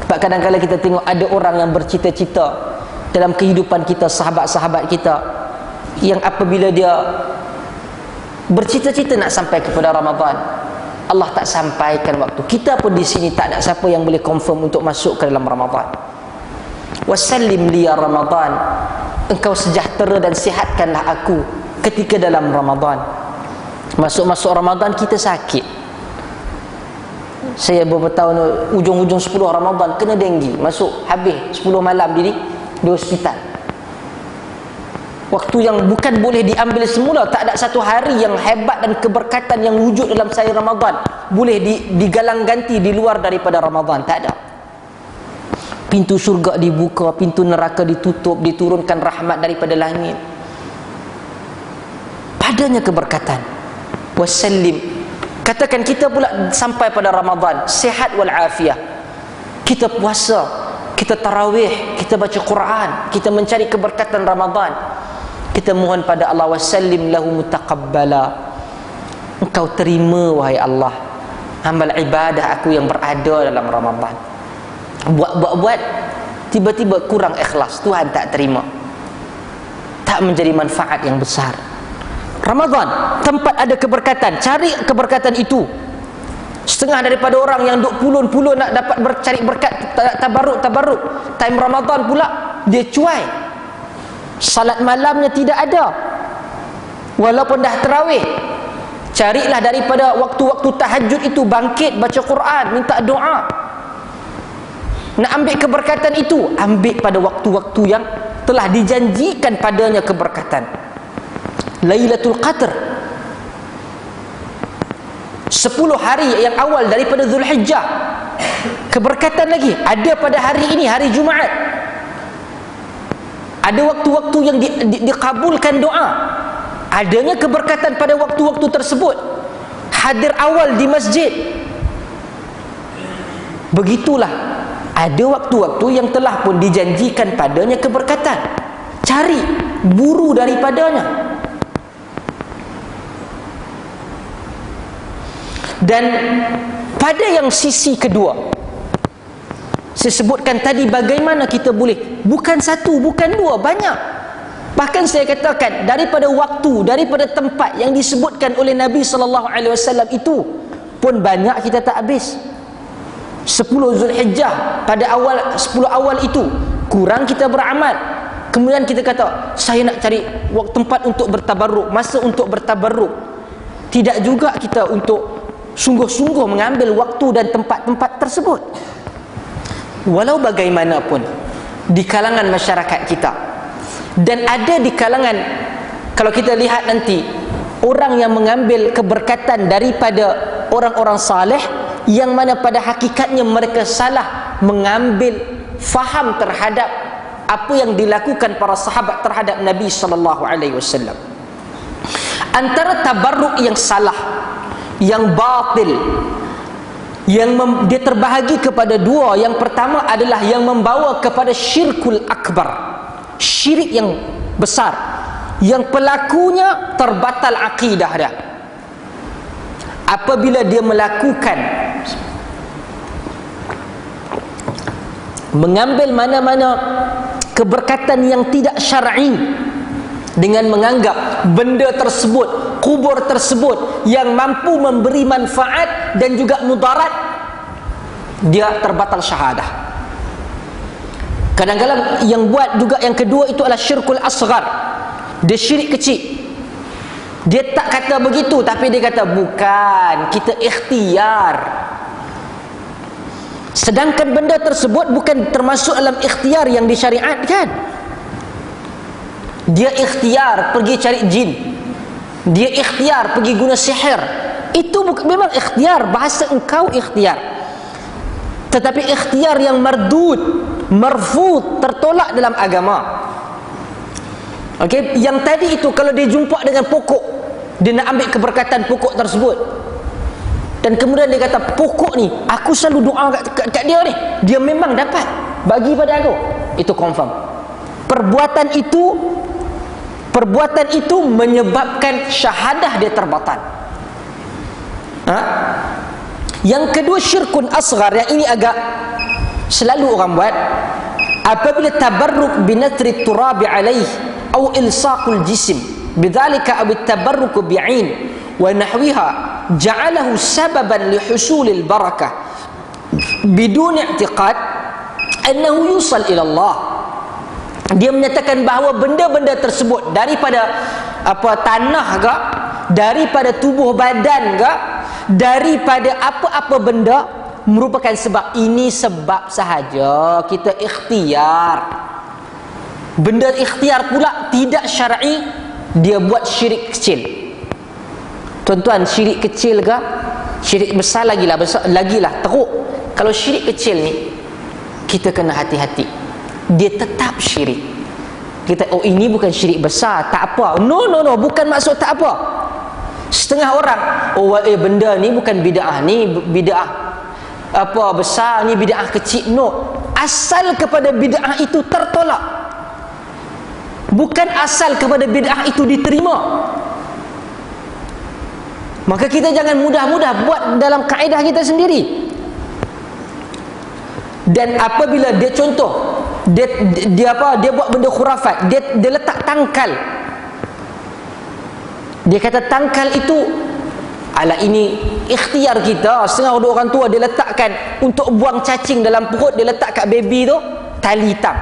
Sebab kadang-kadang kita tengok ada orang yang bercita-cita dalam kehidupan kita, sahabat-sahabat kita, yang apabila dia bercita-cita nak sampai kepada Ramadan, Allah tak sampaikan waktu. Kita pun di sini tak ada siapa yang boleh confirm untuk masuk ke dalam Ramadan. Wasallim liya Ramadan, engkau sejahtera dan sihatkanlah aku ketika dalam Ramadan. Masuk-masuk Ramadan kita sakit. Saya beberapa tahun ujung-ujung 10 Ramadan kena denggi, masuk habis 10 malam di hospital. Waktu yang bukan boleh diambil semula, tak ada satu hari yang hebat dan keberkatan yang wujud dalam saya Ramadan boleh digalang ganti di luar daripada Ramadan, tak ada. Pintu syurga dibuka, pintu neraka ditutup, diturunkan rahmat daripada langit. Padanya keberkatan. Wasallim. Katakan kita pula sampai pada Ramadan sihat wal afiah, kita puasa, kita tarawih, kita baca Quran, kita mencari keberkatan Ramadan, kita mohon pada Allah, wasallim lahu mutaqabbala, Engkau terima wahai Allah amal ibadah aku yang berada dalam Ramadan. Buat tiba-tiba kurang ikhlas, Tuhan tak terima, tak menjadi manfaat yang besar. Ramadan tempat ada keberkatan, cari keberkatan itu. Setengah daripada orang yang duk pulun-pulun nak dapat cari berkat tabarruk, time Ramadan pula dia cuai, salat malamnya tidak ada walaupun dah tarawih. Carilah daripada waktu-waktu tahajud itu, bangkit baca Quran, minta doa. Nak ambil keberkatan itu, ambil pada waktu-waktu yang telah dijanjikan padanya keberkatan. Lailatul Qadr, 10 hari yang awal daripada Zulhijjah, keberkatan lagi ada pada hari ini, hari Jumaat. Ada waktu-waktu yang dikabulkan doa, adanya keberkatan pada waktu-waktu tersebut. Hadir awal di masjid. Begitulah, ada waktu-waktu yang telah pun dijanjikan padanya keberkatan. Cari, buru daripadanya. Dan pada yang sisi kedua, saya sebutkan tadi bagaimana kita boleh, bukan satu, bukan dua, banyak. Bahkan saya katakan daripada waktu, daripada tempat yang disebutkan oleh Nabi SAW itu pun banyak kita tak habis. 10 Zulhijjah pada awal, 10 awal itu kurang kita beramal. Kemudian kita kata saya nak cari tempat untuk bertabarruk, masa untuk bertabarruk. Tidak juga kita untuk sungguh-sungguh mengambil waktu dan tempat-tempat tersebut. Walau bagaimanapun di kalangan masyarakat kita, dan ada di kalangan, kalau kita lihat nanti, orang yang mengambil keberkatan daripada orang-orang saleh, yang mana pada hakikatnya mereka salah mengambil faham terhadap apa yang dilakukan para sahabat terhadap Nabi SAW. Antara tabarruk yang salah, yang batil, yang dia terbahagi kepada dua. Yang pertama adalah yang membawa kepada syirkul akbar, syirik yang besar, yang pelakunya terbatal akidah dia apabila dia melakukan, mengambil mana-mana keberkatan yang tidak syar'i dengan menganggap benda tersebut, kubur tersebut yang mampu memberi manfaat dan juga mudarat, dia terbatal syahadah. Kadang-kadang yang buat juga yang kedua itu adalah syirkul asghar, dia syirik kecil. Dia tak kata begitu, tapi dia kata bukan, kita ikhtiar. Sedangkan benda tersebut bukan termasuk dalam ikhtiar yang disyariatkan. Dia ikhtiar pergi cari jin, dia ikhtiar pergi guna sihir. Itu memang ikhtiar, bahasa engkau ikhtiar, tetapi ikhtiar yang mardud, marfud, tertolak dalam agama. Okey, yang tadi itu kalau dia jumpa dengan pokok, dia nak ambil keberkatan pokok tersebut, dan kemudian dia kata pokok ni aku selalu doa kat dia ni, dia memang dapat bagi pada aku, itu confirm. Perbuatan itu menyebabkan syahadah dia terbatal. Yang kedua syirkun asghar, yang ini agak selalu orang buat. Apabila tabarruk binatri turabi alaih atau ilsaqul jism bidzalika aw tabarruk bi'in wa nahwiha ja'alahu sababan li husulil barakah bidun i'tiqad annahu yusal ila Allah. Dia menyatakan bahawa benda-benda tersebut daripada tanah ke, daripada tubuh badan ke, daripada apa-apa benda, merupakan sebab. Ini sebab sahaja kita ikhtiar. Benda ikhtiar pula tidak syar'i, dia buat syirik kecil. Tuan-tuan, syirik kecil ke syirik besar lagilah teruk. Kalau syirik kecil ni kita kena hati-hati, dia tetap syirik. Kita, oh ini bukan syirik besar, tak apa. No, bukan maksud tak apa. Setengah orang, oh benda ni bukan bid'ah, ni bid'ah besar, ni bid'ah kecil. No, asal kepada bid'ah itu tertolak, bukan asal kepada bid'ah itu diterima. Maka kita jangan mudah-mudah buat dalam kaedah kita sendiri. Dan apabila dia contoh, dia buat benda khurafat, dia letak tangkal. Dia kata tangkal itu, ala ini ikhtiar kita. Setengah orang tua dia letakkan untuk buang cacing dalam perut, dia letak kat baby tu tali hitam.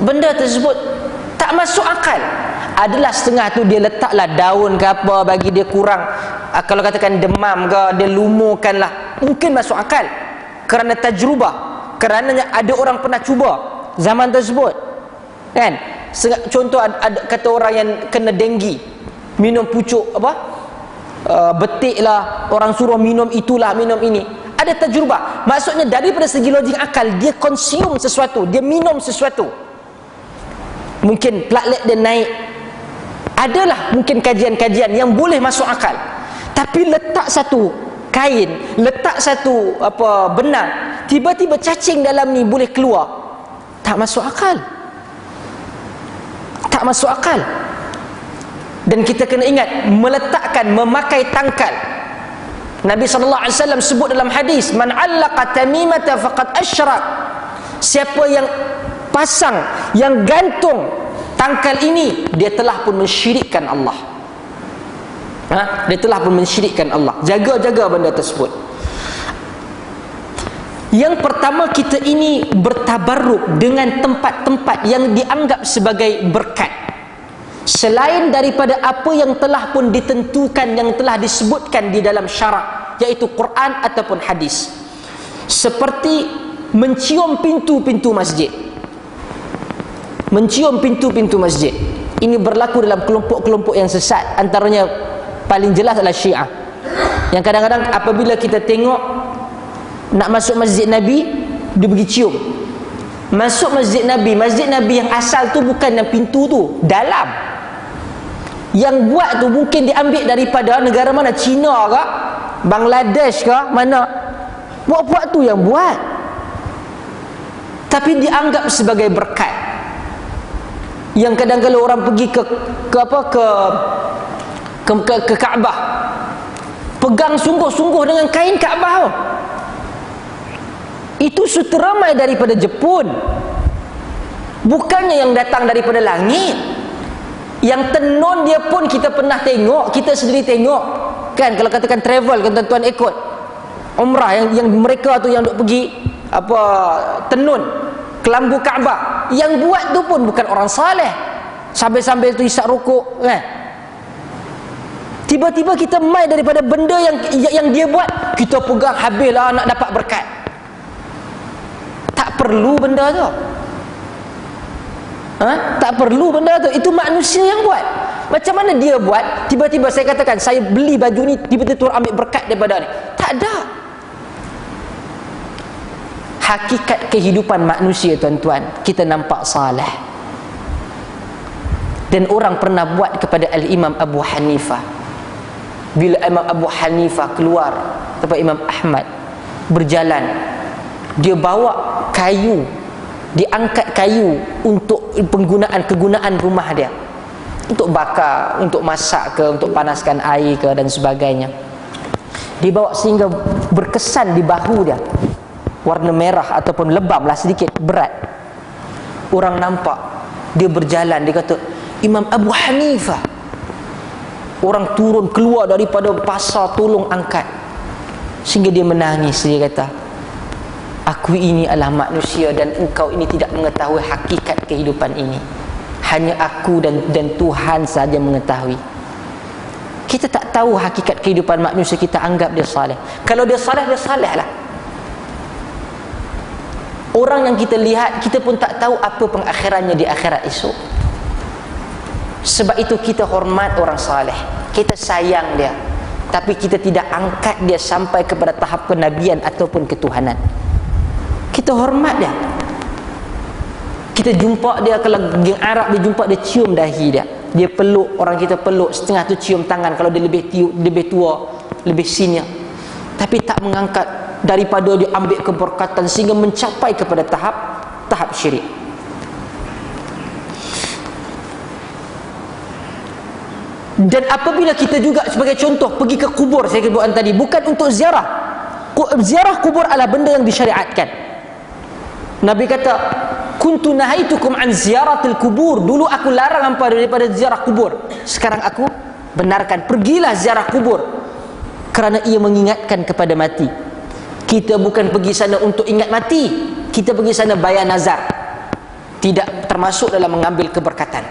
Benda tersebut tak masuk akal. Adalah setengah tu dia letaklah daun ke apa bagi dia kurang, kalau katakan demam ke, dia lumurkanlah, mungkin masuk akal kerana tajrubah, kerana ada orang pernah cuba zaman tersebut, kan? Contoh ada kata orang yang kena denggi, minum pucuk betik lah, orang suruh minum itulah, minum ini. Ada tajrubah. Maksudnya daripada segi logik akal, dia consume sesuatu, dia minum sesuatu, mungkin platelet dia naik. Adalah mungkin kajian-kajian yang boleh masuk akal. Tapi letak satu kain, letak satu benang, tiba-tiba cacing dalam ni boleh keluar, tak masuk akal. Tak masuk akal. Dan kita kena ingat, meletakkan, memakai tangkal. Nabi SAW sebut dalam hadis, man 'allaqa tamimata faqad asyrak. Siapa yang pasang, yang gantung tangkal ini, dia telah pun mensyirikkan Allah. Dia telah pun mensyirikkan Allah. Jaga-jaga benda tersebut. Yang pertama, kita ini bertabarruk dengan tempat-tempat yang dianggap sebagai berkat, selain daripada apa yang telah pun ditentukan, yang telah disebutkan di dalam syarak, iaitu Quran ataupun hadis. Seperti mencium pintu-pintu masjid. Mencium pintu-pintu masjid ini berlaku dalam kelompok-kelompok yang sesat. Antaranya paling jelas adalah Syiah, yang kadang-kadang apabila kita tengok nak masuk masjid Nabi, dia pergi cium. Masuk masjid Nabi yang asal tu bukan yang pintu tu, dalam. Yang buat tu mungkin diambil daripada negara mana, Cina ke, Bangladesh ke, mana. Buat tu yang buat, tapi dianggap sebagai berkat. Yang kadang kalau orang pergi ke Kaabah, pegang sungguh-sungguh dengan kain Kaabah. Itu suteramai daripada Jepun, bukannya yang datang daripada langit. Yang tenun dia pun kita pernah tengok, kita sendiri tengok, kan? Kalau katakan travel, kan tuan-tuan ikut umrah, yang mereka tu yang duk pergi tenun kelambu Kaabah, yang buat tu pun bukan orang saleh. Sambil-sambil tu isap rokok, kan? Tiba-tiba kita mai daripada benda yang dia buat, kita pegang habislah nak dapat berkat. Tak perlu benda tu. Tak perlu benda tu. Itu manusia yang buat. Macam mana dia buat? Tiba-tiba saya katakan, saya beli baju ni, tiba-tiba Tuhan ambil berkat daripada ni. Tak ada. Hakikat kehidupan manusia, tuan-tuan, kita nampak saleh. Dan orang pernah buat kepada Al-Imam Abu Hanifah. Bila Imam Abu Hanifah keluar tempat Imam Ahmad, berjalan, dia bawa kayu, diangkat kayu untuk kegunaan rumah dia, untuk bakar, untuk masak ke, untuk panaskan air ke, dan sebagainya. Dibawa sehingga berkesan di bahu dia, warna merah ataupun lebam lah sedikit, berat. Orang nampak dia berjalan, dia kata, Imam Abu Hanifah. Orang turun keluar daripada pasar, tolong angkat. Sehingga dia menangis. Dia kata, aku ini adalah manusia dan engkau ini tidak mengetahui hakikat kehidupan ini. Hanya aku dan Tuhan saja mengetahui. Kita tak tahu hakikat kehidupan manusia, kita anggap dia saleh. Kalau dia saleh, dia saleh lah. Orang yang kita lihat, kita pun tak tahu apa pengakhirannya di akhirat esok. Sebab itu kita hormat orang saleh, kita sayang dia, tapi kita tidak angkat dia sampai kepada tahap kenabian ataupun ketuhanan. Kita hormat dia. Kita jumpa dia, kalau geng Arab dia jumpa, dia cium dahi dia, dia peluk, orang kita peluk, setengah tu cium tangan kalau dia lebih tua, lebih senior. Tapi tak mengangkat daripada dia ambil keberkatan sehingga mencapai kepada tahap syirik. Dan apabila kita juga sebagai contoh pergi ke kubur, saya sebutkan tadi, bukan untuk ziarah. Ziarah kubur adalah benda yang disyariatkan. Nabi kata, kuntu nahaitukum an ziyaratil kubur, dulu aku larang hampa daripada ziarah kubur, sekarang aku benarkan, pergilah ziarah kubur, kerana ia mengingatkan kepada mati. Kita bukan pergi sana untuk ingat mati, kita pergi sana bayar nazar, tidak termasuk dalam mengambil keberkatan.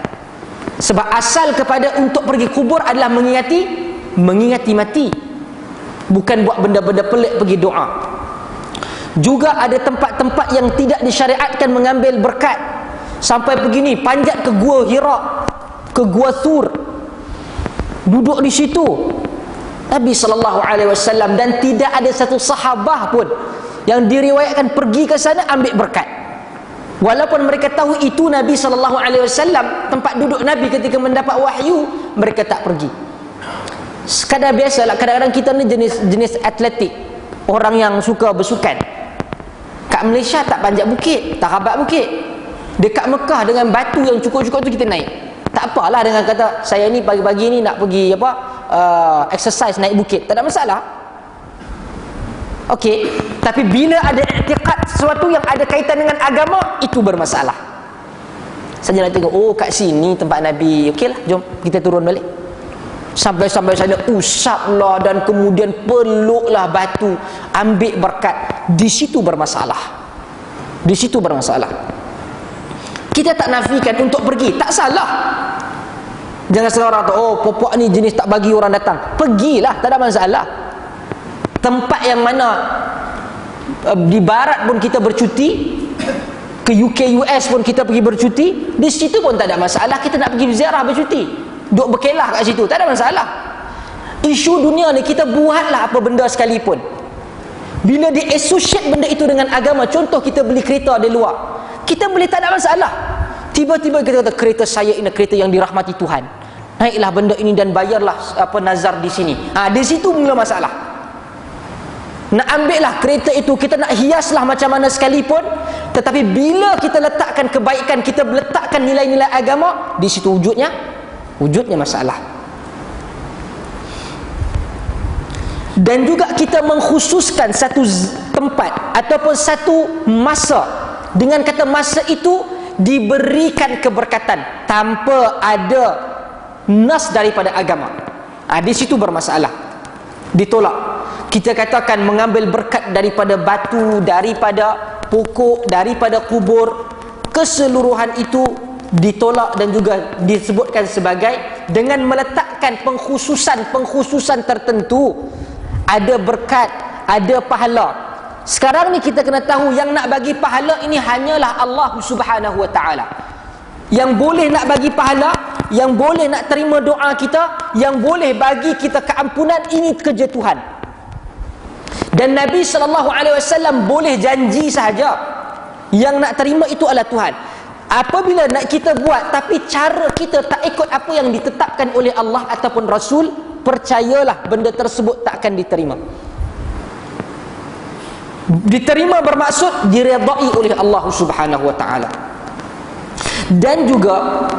Sebab asal kepada untuk pergi kubur adalah mengingati mati, bukan buat benda-benda pelik pergi doa. Juga ada tempat-tempat yang tidak disyariatkan mengambil berkat, sampai begini, panjat ke gua Hira, ke gua Thur, duduk di situ Nabi SAW, dan tidak ada satu sahabah pun yang diriwayatkan pergi ke sana ambil berkat, walaupun mereka tahu itu Nabi SAW tempat duduk Nabi ketika mendapat wahyu, mereka tak pergi. Sekadar biasalah, kadang-kadang kita ni jenis atletik, orang yang suka bersukan. Kat Malaysia tak panjat bukit, tak rabat bukit. Dekat Mekah dengan batu yang cukup-cukup tu kita naik. Tak apalah dengan kata saya ni pagi-pagi ni nak pergi exercise naik bukit, tak ada masalah. Okey, tapi bila ada i'tiqad sesuatu yang ada kaitan dengan agama, itu bermasalah. Saya nak tengok, oh kat sini tempat Nabi, okeylah, jom kita turun balik. Sampai-sampai sana usaplah dan kemudian peluklah batu, ambil berkat. Di situ bermasalah. Di situ bermasalah. Kita tak nafikan untuk pergi, tak salah. Jangan salah orang tu, oh popok ni jenis tak bagi orang datang. Pergilah, tak ada masalah. Tempat yang mana di barat pun kita bercuti, ke UK, US pun kita pergi bercuti, di situ pun tak ada masalah. Kita nak pergi ziarah bercuti, duk berkelah kat situ, tak ada masalah. Isu dunia ni kita buatlah apa benda sekalipun, bila di associate benda itu dengan agama. Contoh, kita beli kereta di luar, kita beli tak ada masalah. Tiba-tiba kita kata kereta saya ini kereta yang dirahmati Tuhan, naiklah benda ini dan bayarlah nazar di sini. Di situ mula masalah. Nak ambillah kereta itu, kita nak hiaslah macam mana sekalipun, tetapi bila kita letakkan kebaikan, kita letakkan nilai-nilai agama, di situ wujudnya masalah. Dan juga kita mengkhususkan satu tempat ataupun satu masa, dengan kata masa itu diberikan keberkatan tanpa ada nas daripada agama. Di situ bermasalah, ditolak. Kita katakan mengambil berkat daripada batu, daripada pokok, daripada kubur, keseluruhan itu ditolak dan juga disebutkan sebagai dengan meletakkan pengkhususan tertentu. Ada berkat, ada pahala. Sekarang ni kita kena tahu, yang nak bagi pahala ini hanyalah Allah Subhanahu wa taala. Yang boleh nak bagi pahala, yang boleh nak terima doa kita, yang boleh bagi kita keampunan, ini kerja Tuhan. Dan Nabi SAW boleh janji sahaja, yang nak terima itu adalah Tuhan. Apabila nak kita buat tapi cara kita tak ikut apa yang ditetapkan oleh Allah ataupun Rasul, percayalah benda tersebut tak akan diterima. Diterima bermaksud diredai oleh Allah Subhanahu wa taala. Dan juga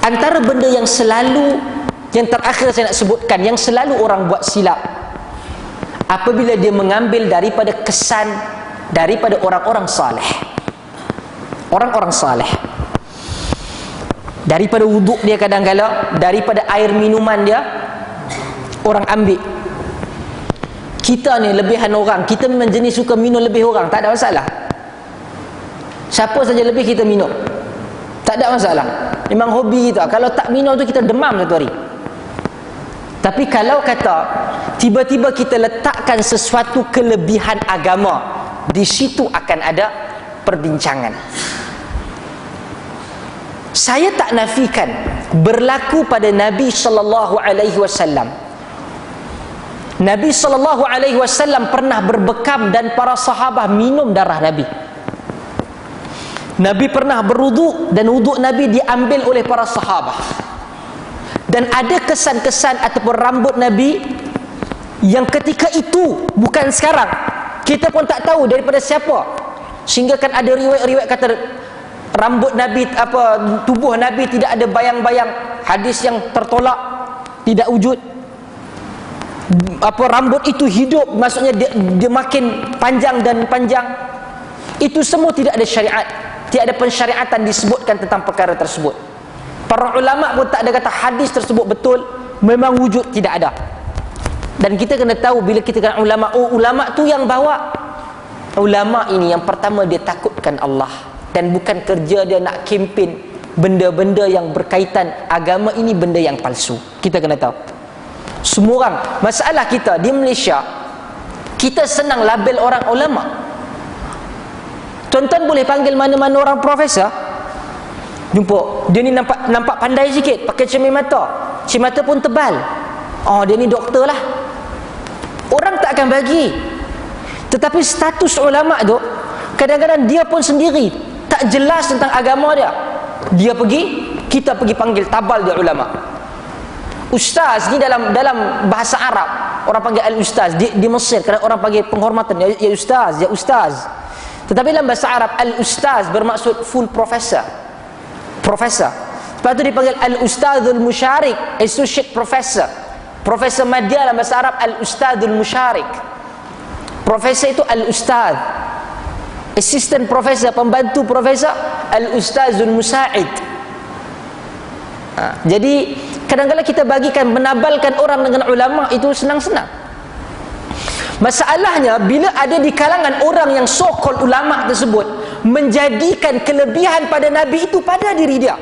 antara benda yang selalu, yang terakhir saya nak sebutkan, yang selalu orang buat silap, apabila dia mengambil daripada kesan daripada orang-orang saleh. Orang-orang saleh, daripada wuduk dia, kadang-kadang daripada air minuman dia, orang ambil. Kita ni lebihan orang, kita memang jenis suka minum lebih orang, tak ada masalah. Siapa saja lebih kita minum, tak ada masalah. Memang hobi kita. Kalau tak minum tu kita demam satu hari. Tapi kalau kata tiba-tiba kita letakkan sesuatu kelebihan agama, di situ akan ada perbincangan. Saya tak nafikan berlaku pada Nabi sallallahu alaihi wasallam. Nabi sallallahu alaihi wasallam pernah berbekam dan para sahabat minum darah Nabi. Nabi pernah berwuduk dan wuduk Nabi diambil oleh para sahabat. Dan ada kesan-kesan ataupun rambut Nabi yang ketika itu, bukan sekarang, kita pun tak tahu daripada siapa, sehingga kan ada riwayat-riwayat kata rambut Nabi, tubuh Nabi tidak ada bayang-bayang, hadis yang tertolak. tidak wujud. Rambut itu hidup, maksudnya dia makin panjang dan panjang. Itu semua tidak ada syariat, tidak ada pensyariatan disebutkan tentang perkara tersebut. Para ulama pun tak ada kata hadis tersebut betul, memang wujud, tidak ada. Dan kita kena tahu bila kita kata ulama, ulama tu yang bawa. Ulama ini yang pertama dia takutkan Allah, dan bukan kerja dia nak kempen benda-benda yang berkaitan agama ini, benda yang palsu. Kita kena tahu. Semua orang, masalah kita di Malaysia, kita senang label orang ulama. Tuan-tuan boleh panggil mana-mana orang profesor, jumpa dia ni nampak pandai sikit, pakai cermin mata pun tebal, oh dia ni doktor lah. Orang tak akan bagi. Tetapi status ulama tu, kadang-kadang dia pun sendiri tak jelas tentang agama dia, kita pergi panggil tabal dia ulama. Ustaz ni dalam bahasa Arab orang panggil al-ustaz. Di Mesir kadang orang panggil penghormatan, ya ustaz, ya ustaz. Tetapi dalam bahasa Arab al-ustaz bermaksud full professor. Lepas tu dipanggil al-ustazul musyarik, associate professor. Profesor madya dalam bahasa Arab al-ustazul musyarik. Profesor itu al-ustaz. Assistant professor, pembantu profesor, al-ustazul musa'id. Jadi kadang-kadang kita bagikan, menabalkan orang dengan ulama itu senang-senang. Masalahnya bila ada di kalangan orang yang so-called ulama tersebut menjadikan kelebihan pada Nabi itu pada diri dia.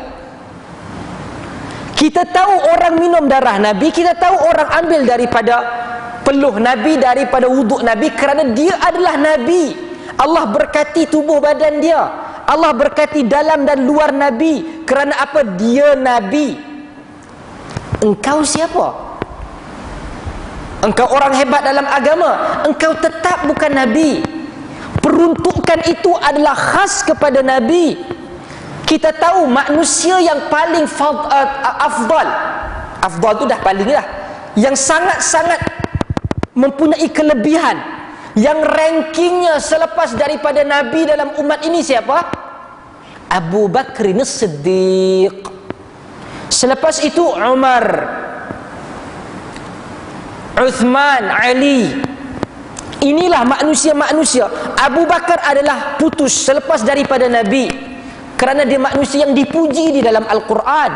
Kita tahu orang minum darah Nabi, kita tahu orang ambil daripada peluh Nabi, daripada wuduk Nabi, kerana dia adalah Nabi. Allah berkati tubuh badan dia, Allah berkati dalam dan luar Nabi. Kerana apa? Dia Nabi. Engkau siapa? Engkau orang hebat dalam agama, engkau tetap bukan Nabi. Peruntukan itu adalah khas kepada Nabi. Kita tahu manusia yang paling afdal tu dah paling lah, yang sangat-sangat mempunyai kelebihan, yang rankingnya selepas daripada Nabi dalam umat ini siapa? Abu Bakr As-Siddiq. Selepas itu Umar, Uthman, Ali. Inilah manusia-manusia. Abu Bakar adalah putus selepas daripada Nabi, kerana dia manusia yang dipuji di dalam Al-Quran.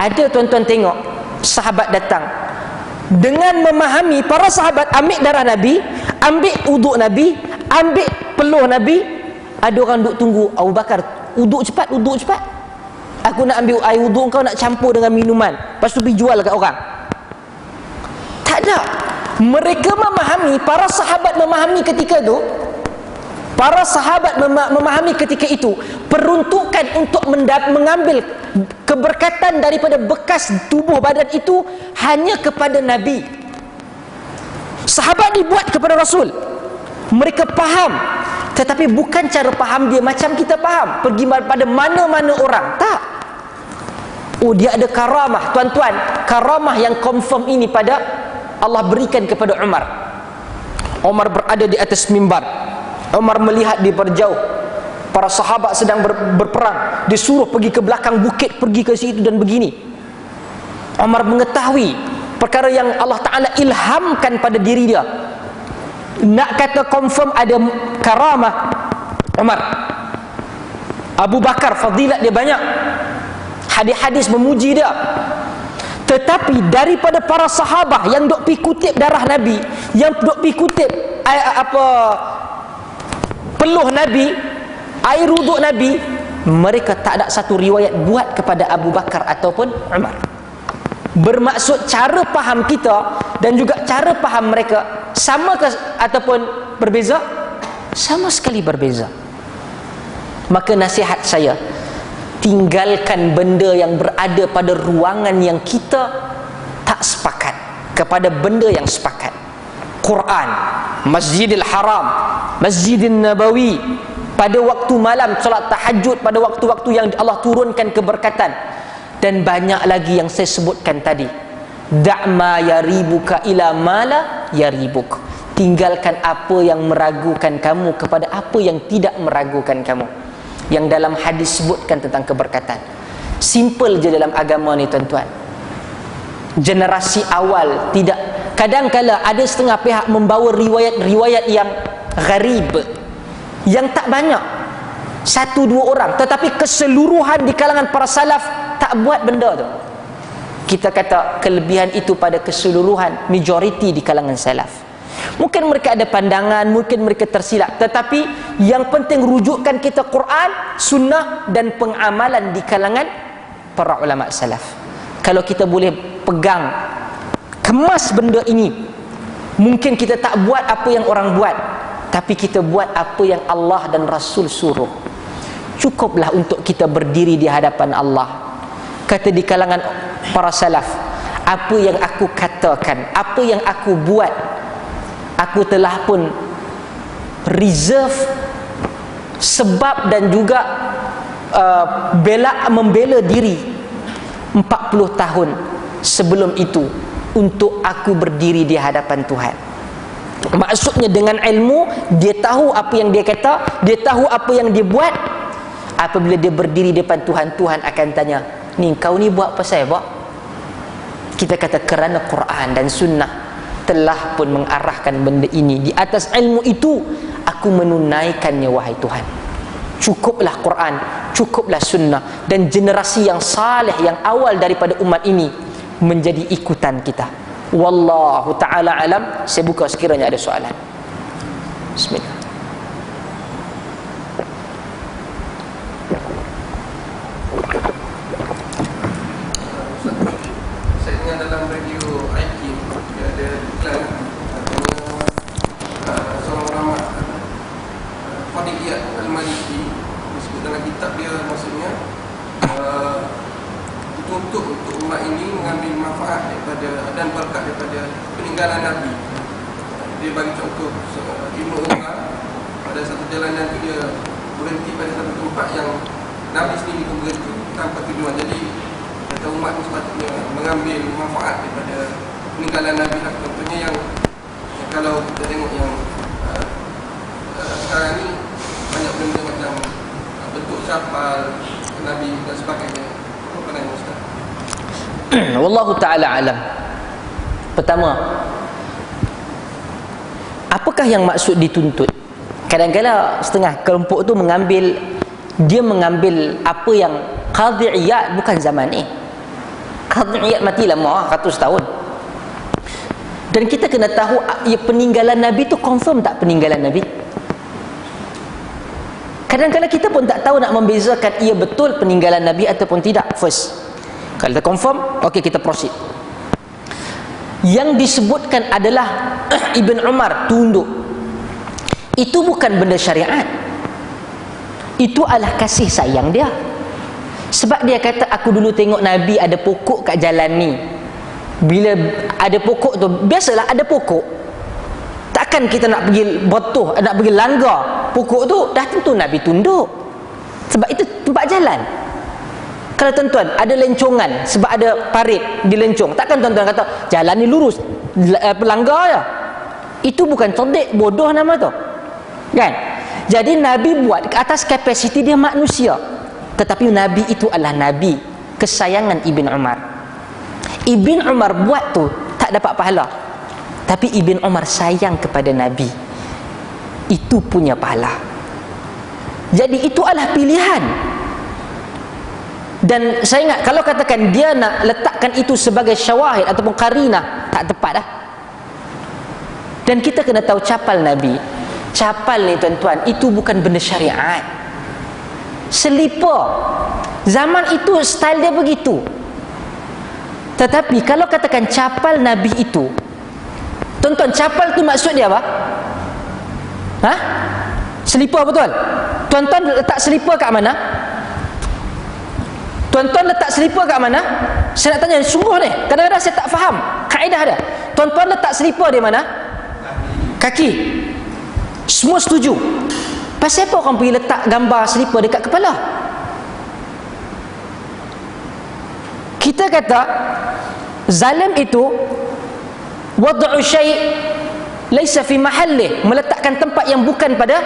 Ada tuan-tuan tengok sahabat datang dengan memahami, para sahabat ambil darah Nabi, ambil uduk Nabi, ambil peluh Nabi. Ada orang duk tunggu, Abu Bakar uduk cepat, aku nak ambil air uduk kau, nak campur dengan minuman, lepas tu pergi jual kat orang. Tak ada. Mereka memahami, para sahabat memahami ketika itu, memahami ketika itu peruntukan untuk mengambil keberkatan daripada bekas tubuh badan itu hanya kepada Nabi. Sahabat dibuat kepada Rasul, mereka faham, tetapi bukan cara faham dia macam kita faham, pergi pada mana-mana orang. Tak. Oh, dia ada karamah. Tuan-tuan, karamah yang confirm ini pada Allah berikan kepada Umar. Umar berada di atas mimbar. Umar melihat di berjauh para sahabat sedang berperang. Disuruh pergi ke belakang bukit, pergi ke situ dan begini. Umar mengetahui perkara yang Allah Ta'ala ilhamkan pada diri dia. Nak kata confirm ada karamah Umar. Abu Bakar fadilat dia banyak, hadis-hadis memuji dia. Tetapi daripada para sahabat yang duk pi kutip darah Nabi, yang duk pi kutip peluh Nabi, air wuduk Nabi, mereka tak ada satu riwayat buat kepada Abu Bakar ataupun Umar. Bermaksud cara faham kita dan juga cara faham mereka sama ke ataupun berbeza? Sama sekali berbeza. Maka nasihat saya, tinggalkan benda yang berada pada ruangan yang kita tak sepakat kepada benda yang sepakat. Quran, Masjidil Haram, Masjidil Nabawi, pada waktu malam solat tahajud, pada waktu-waktu yang Allah turunkan keberkatan, dan banyak lagi yang saya sebutkan tadi. Da'ma yaribuka ila mala yaribuk. Tinggalkan apa yang meragukan kamu kepada apa yang tidak meragukan kamu, yang dalam hadis sebutkan tentang keberkatan. Simple je dalam agama ni tuan-tuan. Generasi awal tidak, kadang-kala ada setengah pihak membawa riwayat-riwayat yang gharib, yang tak banyak, 1-2 orang, tetapi keseluruhan di kalangan para salaf tak buat benda tu. Kita kata kelebihan itu pada keseluruhan, majoriti di kalangan salaf. Mungkin mereka ada pandangan, mungkin mereka tersilap, tetapi yang penting rujukan kita Quran, sunnah dan pengamalan di kalangan para ulama salaf. Kalau kita boleh pegang, kemas benda ini, mungkin kita tak buat apa yang orang buat, tapi kita buat apa yang Allah dan Rasul suruh. Cukuplah untuk kita berdiri di hadapan Allah. Kata di kalangan para salaf, apa yang aku katakan, apa yang aku buat, aku telah pun reserve sebab dan juga membela diri 40 tahun sebelum itu untuk aku berdiri di hadapan Tuhan. Maksudnya dengan ilmu, dia tahu apa yang dia kata, dia tahu apa yang dia buat. Apabila dia berdiri depan Tuhan, Tuhan akan tanya, ni kau ni buat apa saya buat? Kita kata kerana Quran dan sunnah telah pun mengarahkan benda ini. Di atas ilmu itu aku menunaikannya, wahai Tuhan. Cukuplah Quran, cukuplah sunnah, dan generasi yang saleh yang awal daripada umat ini menjadi ikutan kita. Wallahu ta'ala alam. Saya buka sekiranya ada soalan. Bismillah. Saya dengar dalam radio IQ, dia ada iklan seorang ulama Qadiyat Al-Maliki disebut dalam kitab dia, maksudnya dituntut untuk umat ini mengambil manfaat daripada dan berkat daripada peninggalan Nabi. Dia bagi contoh Ibnu Umar, pada satu jalanan itu dia berhenti pada satu tempat yang Nabi sendiri pun berhenti tanpa tujuan. Jadi kata umat ini sepatutnya mengambil manfaat daripada peninggalan Nabi. Contohnya yang kalau kita tengok yang sekarang ni banyak benda macam bentuk syafal Nabi dan sebagainya. Apa pandangan Ustaz? Wallahu ta'ala alam. Pertama, apakah yang maksud dituntut? Kadang-kadang setengah kelompok tu mengambil apa yang Qadhi Iyad bukan zaman ni. Qadhi Iyad mati lama, 100 tahun. Dan kita kena tahu peninggalan Nabi tu confirm tak peninggalan Nabi? Kadang-kadang kita pun tak tahu nak membezakan ia betul peninggalan Nabi ataupun tidak. First, kalau kita confirm, okey, kita proceed. Yang disebutkan adalah Ibn Umar tunduk, itu bukan benda syariat. Itu adalah kasih sayang dia. Sebab dia kata, aku dulu tengok Nabi ada pokok kat jalan ni. Bila ada pokok tu, biasalah ada pokok, takkan kita nak pergi botoh, nak pergi langgar pokok tu, dah tentu Nabi tunduk. Sebab itu tempat jalan. Kalau tuan-tuan ada lencongan sebab ada parit di lencong, takkan tuan-tuan kata jalan ni lurus, pelanggar je. Itu bukan cerdik, bodoh nama tu, kan? Jadi Nabi buat ke atas kapasiti dia manusia. Tetapi Nabi itu adalah Nabi kesayangan Ibn Umar. Ibn Umar buat tu tak dapat pahala, tapi Ibn Umar sayang kepada Nabi, itu punya pahala. Jadi itu adalah pilihan. Dan saya ingat, kalau katakan dia nak letakkan itu sebagai syawahid ataupun qarinah, tak tepat dah. Dan kita kena tahu capal Nabi, capal ni tuan-tuan, itu bukan benda syariat. Selipar zaman itu style dia begitu. Tetapi kalau katakan capal Nabi itu, tuan-tuan, capal tu maksud dia apa? Selipar betul? Tuan-tuan letak selipar kat mana? Tuan-tuan letak selipar kat mana? Saya nak tanya sungguh ni, kadang-kadang saya tak faham kaedah dia. Tuan-tuan letak selipar di mana? Kaki. Semua setuju. Pasal apa orang pergi letak gambar selipar dekat kepala? Kita kata zalim itu wad'u syai' laisa fi mahallih, meletakkan tempat yang bukan pada,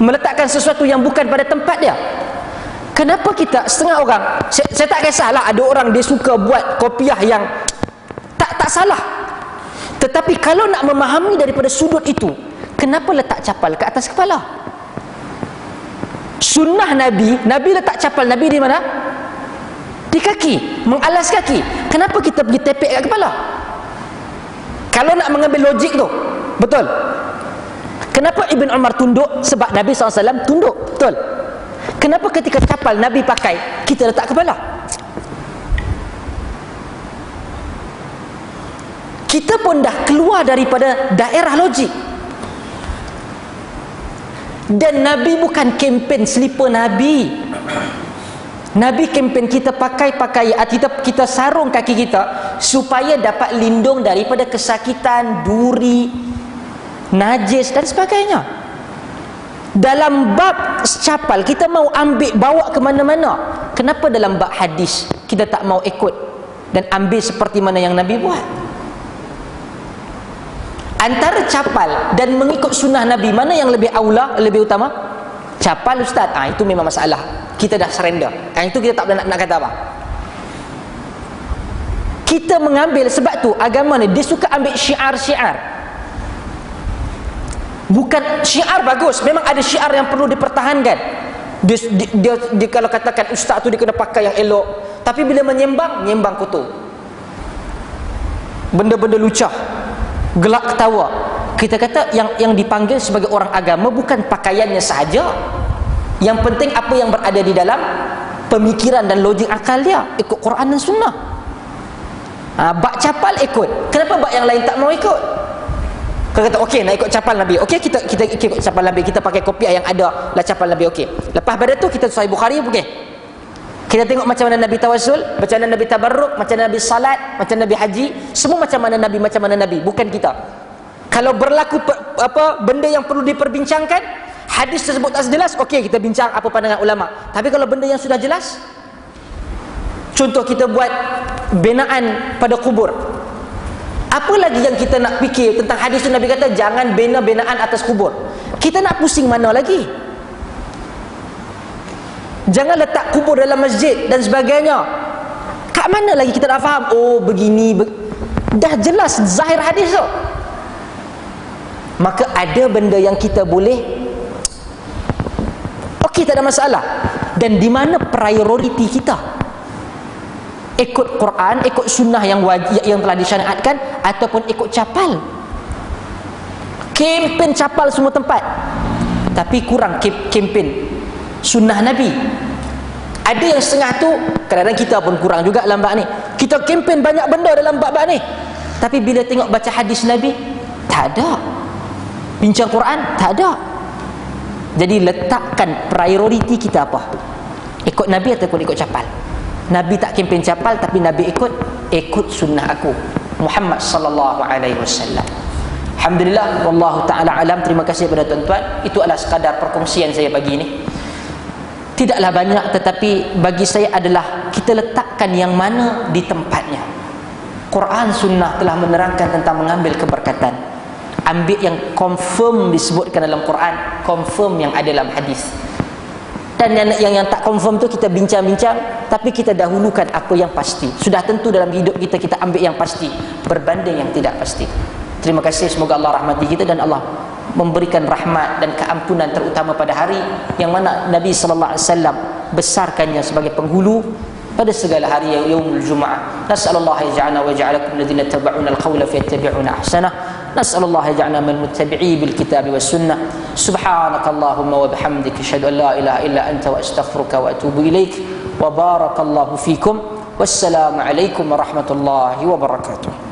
meletakkan sesuatu yang bukan pada tempat dia. Kenapa kita setengah orang, saya tak kisahlah ada orang dia suka buat kopiah yang tak salah. Tetapi kalau nak memahami daripada sudut itu, kenapa letak capal ke atas kepala? Sunnah Nabi letak capal Nabi di mana? Di kaki, mengalas kaki. Kenapa kita pergi tepek kat kepala? Kalau nak mengambil logik tu, betul. Kenapa Ibn Umar tunduk? Sebab Nabi SAW tunduk, betul. Kenapa ketika capal Nabi pakai, kita letak kepala? Kita pun dah keluar daripada daerah logik. Dan Nabi bukan kempen selipar Nabi. Nabi kempen kita pakai kita sarung kaki kita supaya dapat lindung daripada kesakitan, duri, najis dan sebagainya. Dalam bab capal kita mau ambil bawa ke mana-mana. Kenapa dalam bab hadis kita tak mau ikut dan ambil seperti mana yang Nabi buat? Antara capal dan mengikut sunnah Nabi, mana yang lebih aula, lebih utama? Capal, ustaz. Itu memang masalah. Kita dah surrender. Itu kita tak boleh nak kata apa. Kita mengambil, sebab tu agama ni dia suka ambil syiar-syiar. Bukan syiar bagus, memang ada syiar yang perlu dipertahankan. Dia kalau katakan ustaz tu dia kena pakai yang elok, tapi bila menyembang kotor. Benda-benda lucah, gelak ketawa. Kita kata yang dipanggil sebagai orang agama bukan pakaiannya sahaja. Yang penting apa yang berada di dalam pemikiran dan logik akal dia, ikut Quran dan Sunnah. Bak capal ikut. Kenapa bak yang lain tak mau ikut? Kau kata okey nak ikut capal Nabi. Okey kita ikut capal Nabi, kita pakai kopiah yang ada lah capal Nabi. Okey. Lepas pada tu kita Sahih Bukhari okey. Kita tengok macam mana Nabi tawassul, macam mana Nabi tabarruk, macam mana Nabi salat, macam Nabi haji, semua macam mana Nabi, bukan kita. Kalau berlaku benda yang perlu diperbincangkan, hadis tersebut tak jelas, okey kita bincang apa pandangan ulama. Tapi kalau benda yang sudah jelas, contoh kita buat binaan pada kubur, apa lagi yang kita nak fikir tentang hadis tu? Nabi kata jangan bina binaan atas kubur. Kita nak pusing mana lagi? Jangan letak kubur dalam masjid dan sebagainya. Kat mana lagi kita nak faham? Oh begini, dah jelas zahir hadis tu. Maka ada benda yang kita boleh, okey tak ada masalah. Dan di mana prioriti kita? Ikut Quran, ikut sunnah yang wajib, yang telah disyariatkan, ataupun ikut capal. Kempen capal semua tempat, tapi kurang kempen sunnah Nabi. Ada yang setengah tu, kadang-kadang kita pun kurang juga dalam bab ni. Kita kempen banyak benda dalam bab-bab ni, tapi bila tengok baca hadis Nabi, tak ada. Bincang Quran, tak ada. Jadi letakkan prioriti kita apa? Ikut Nabi ataupun ikut capal? Nabi tak kempen capal, tapi Nabi ikut sunnah aku, Muhammad sallallahu alaihi wasallam. Alhamdulillah, wallahu taala alam. Terima kasih kepada tuan-tuan. Itu adalah sekadar perkongsian saya pagi ini. Tidaklah banyak, tetapi bagi saya adalah kita letakkan yang mana di tempatnya. Quran Sunnah telah menerangkan tentang mengambil keberkatan. Ambil yang confirm disebutkan dalam Quran, confirm yang ada dalam hadis. Dan yang tak confirm tu kita bincang-bincang, tapi kita dahulukan apa yang pasti. Sudah tentu dalam hidup kita, kita ambil yang pasti berbanding yang tidak pasti. Terima kasih, semoga Allah rahmati kita dan Allah memberikan rahmat dan keampunan, terutama pada hari yang mana Nabi sallallahu alaihi wasallam besarkannya sebagai penghulu pada segala hari, yaumul Jumaah. Nas'alullah yaj'alna wa yaj'alakum alladhina tabi'una al-qawla fayattabi'una ahsanah. Nas'alullah yaj'alna min muttabi'i bil kitabi was sunnah. Subhanakallahumma wa bihamdika asyhadu an la ilaha illa anta wa astaghfiruka wa atubu ilaik. Wa barakallahu fikum. Wassalamu alaikum warahmatullahi wabarakatuh.